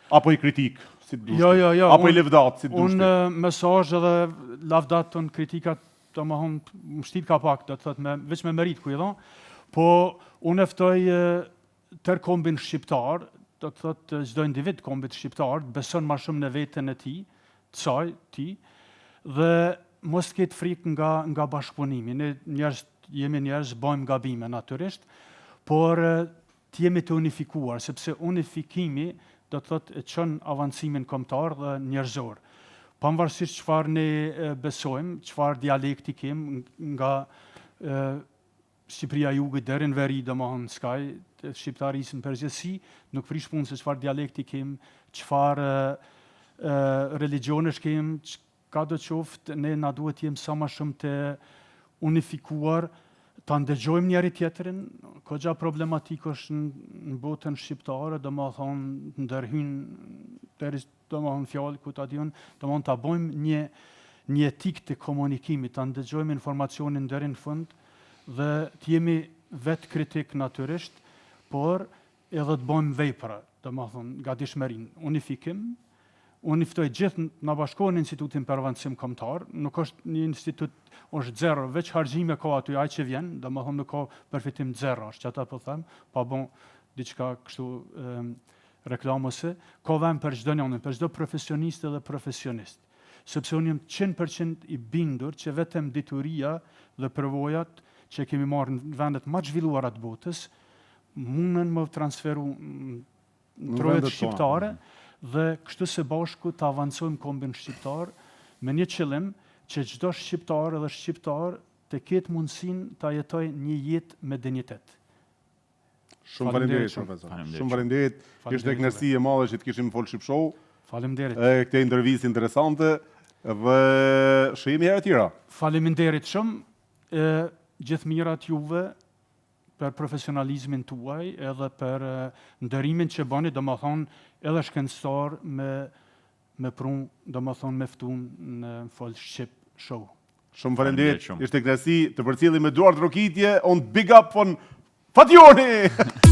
S1: Apo i kritik, si dush.
S3: Jo.
S1: Apo i lavdat, si dush.
S3: Unë mesazh edhe lavdat ton kritikat, domethënë më shtit ka pak, do të thotë veç me merit ku i dhon. Po unë ftoj tër kombin shqiptar, do të thotë çdo individ kombit shqiptar beson më shumë në veten e tij, të saj, ti. Dhe mos ketë frikë nga bashkëpunimi. Ne jemi njerëz, bëjmë gabime natyrisht, por të jemi të unifikuar, sepse unifikimi do të thotë e çon avancimin kombëtar dhe njerëzor. Pavarësisht çfarë ne besojmë, çfarë dialekti kemi nga Shqipëria jugut deri në veri, domethënë skaj shqiptarisë në përgjithësi, nuk prish punë se çfarë dialekti kemi, çfarë religionesh kemi, ka do qoftë, ne na duhet jem sa më shumë të unifikuar, ta ndëgjojmë njëri tjetrin, kogja problematik është në botën shqiptare, do më thonë ndërhyn, do më thonë fjallë ku ta dion, do më thonë ta bojmë një etik të komunikimit, ta ndëgjojmë informacionin deri në fund dhe të jemi vetë kritik natyrisht, por edhe të bëjmë vepra, domethënë gatishmërinë, unifikim. Unë i ftoj gjithë në bashkohen Institutin për Avancim Kombëtar, nuk është një institut, është zero, veç harxhime ka aty, ai që vjen, domethënë nuk ka përfitim zero, është që ata po them, pa bon diçka kështu reklamose, ka vend për çdo njërin, për çdo profesionist dhe profesionist. Sepse unë jam 100% i bindur që vetëm dituria dhe përvojat që kemi marrë në vendet më të zhvilluara të botës mundën më transferu në trojet shqiptare dhe kështu së bashku të avancojmë kombin shqiptar me një qëllim që çdo shqiptar edhe shqiptar të ketë mundësinë ta jetojë një jetë me dinjitet.
S1: Shumë faleminderit profesor. Shumë faleminderit. Ishte kënaqësi e madhe që të kishim Folk Ship Show.
S3: Faleminderit.
S1: Këtë intervistë interesante dhe shihemi herë tjera.
S3: Faleminderit shumë gjithë mirat juve për profesionalizmin tuaj edhe për ndërimin që bani, domethënë edhe shkencëtar me prunë, domethënë me ftun në Folk Ship Show.
S1: Shumë faleminderit. Ishte kënaqësi të përcjellim me duart rokitje on big up on Fationi.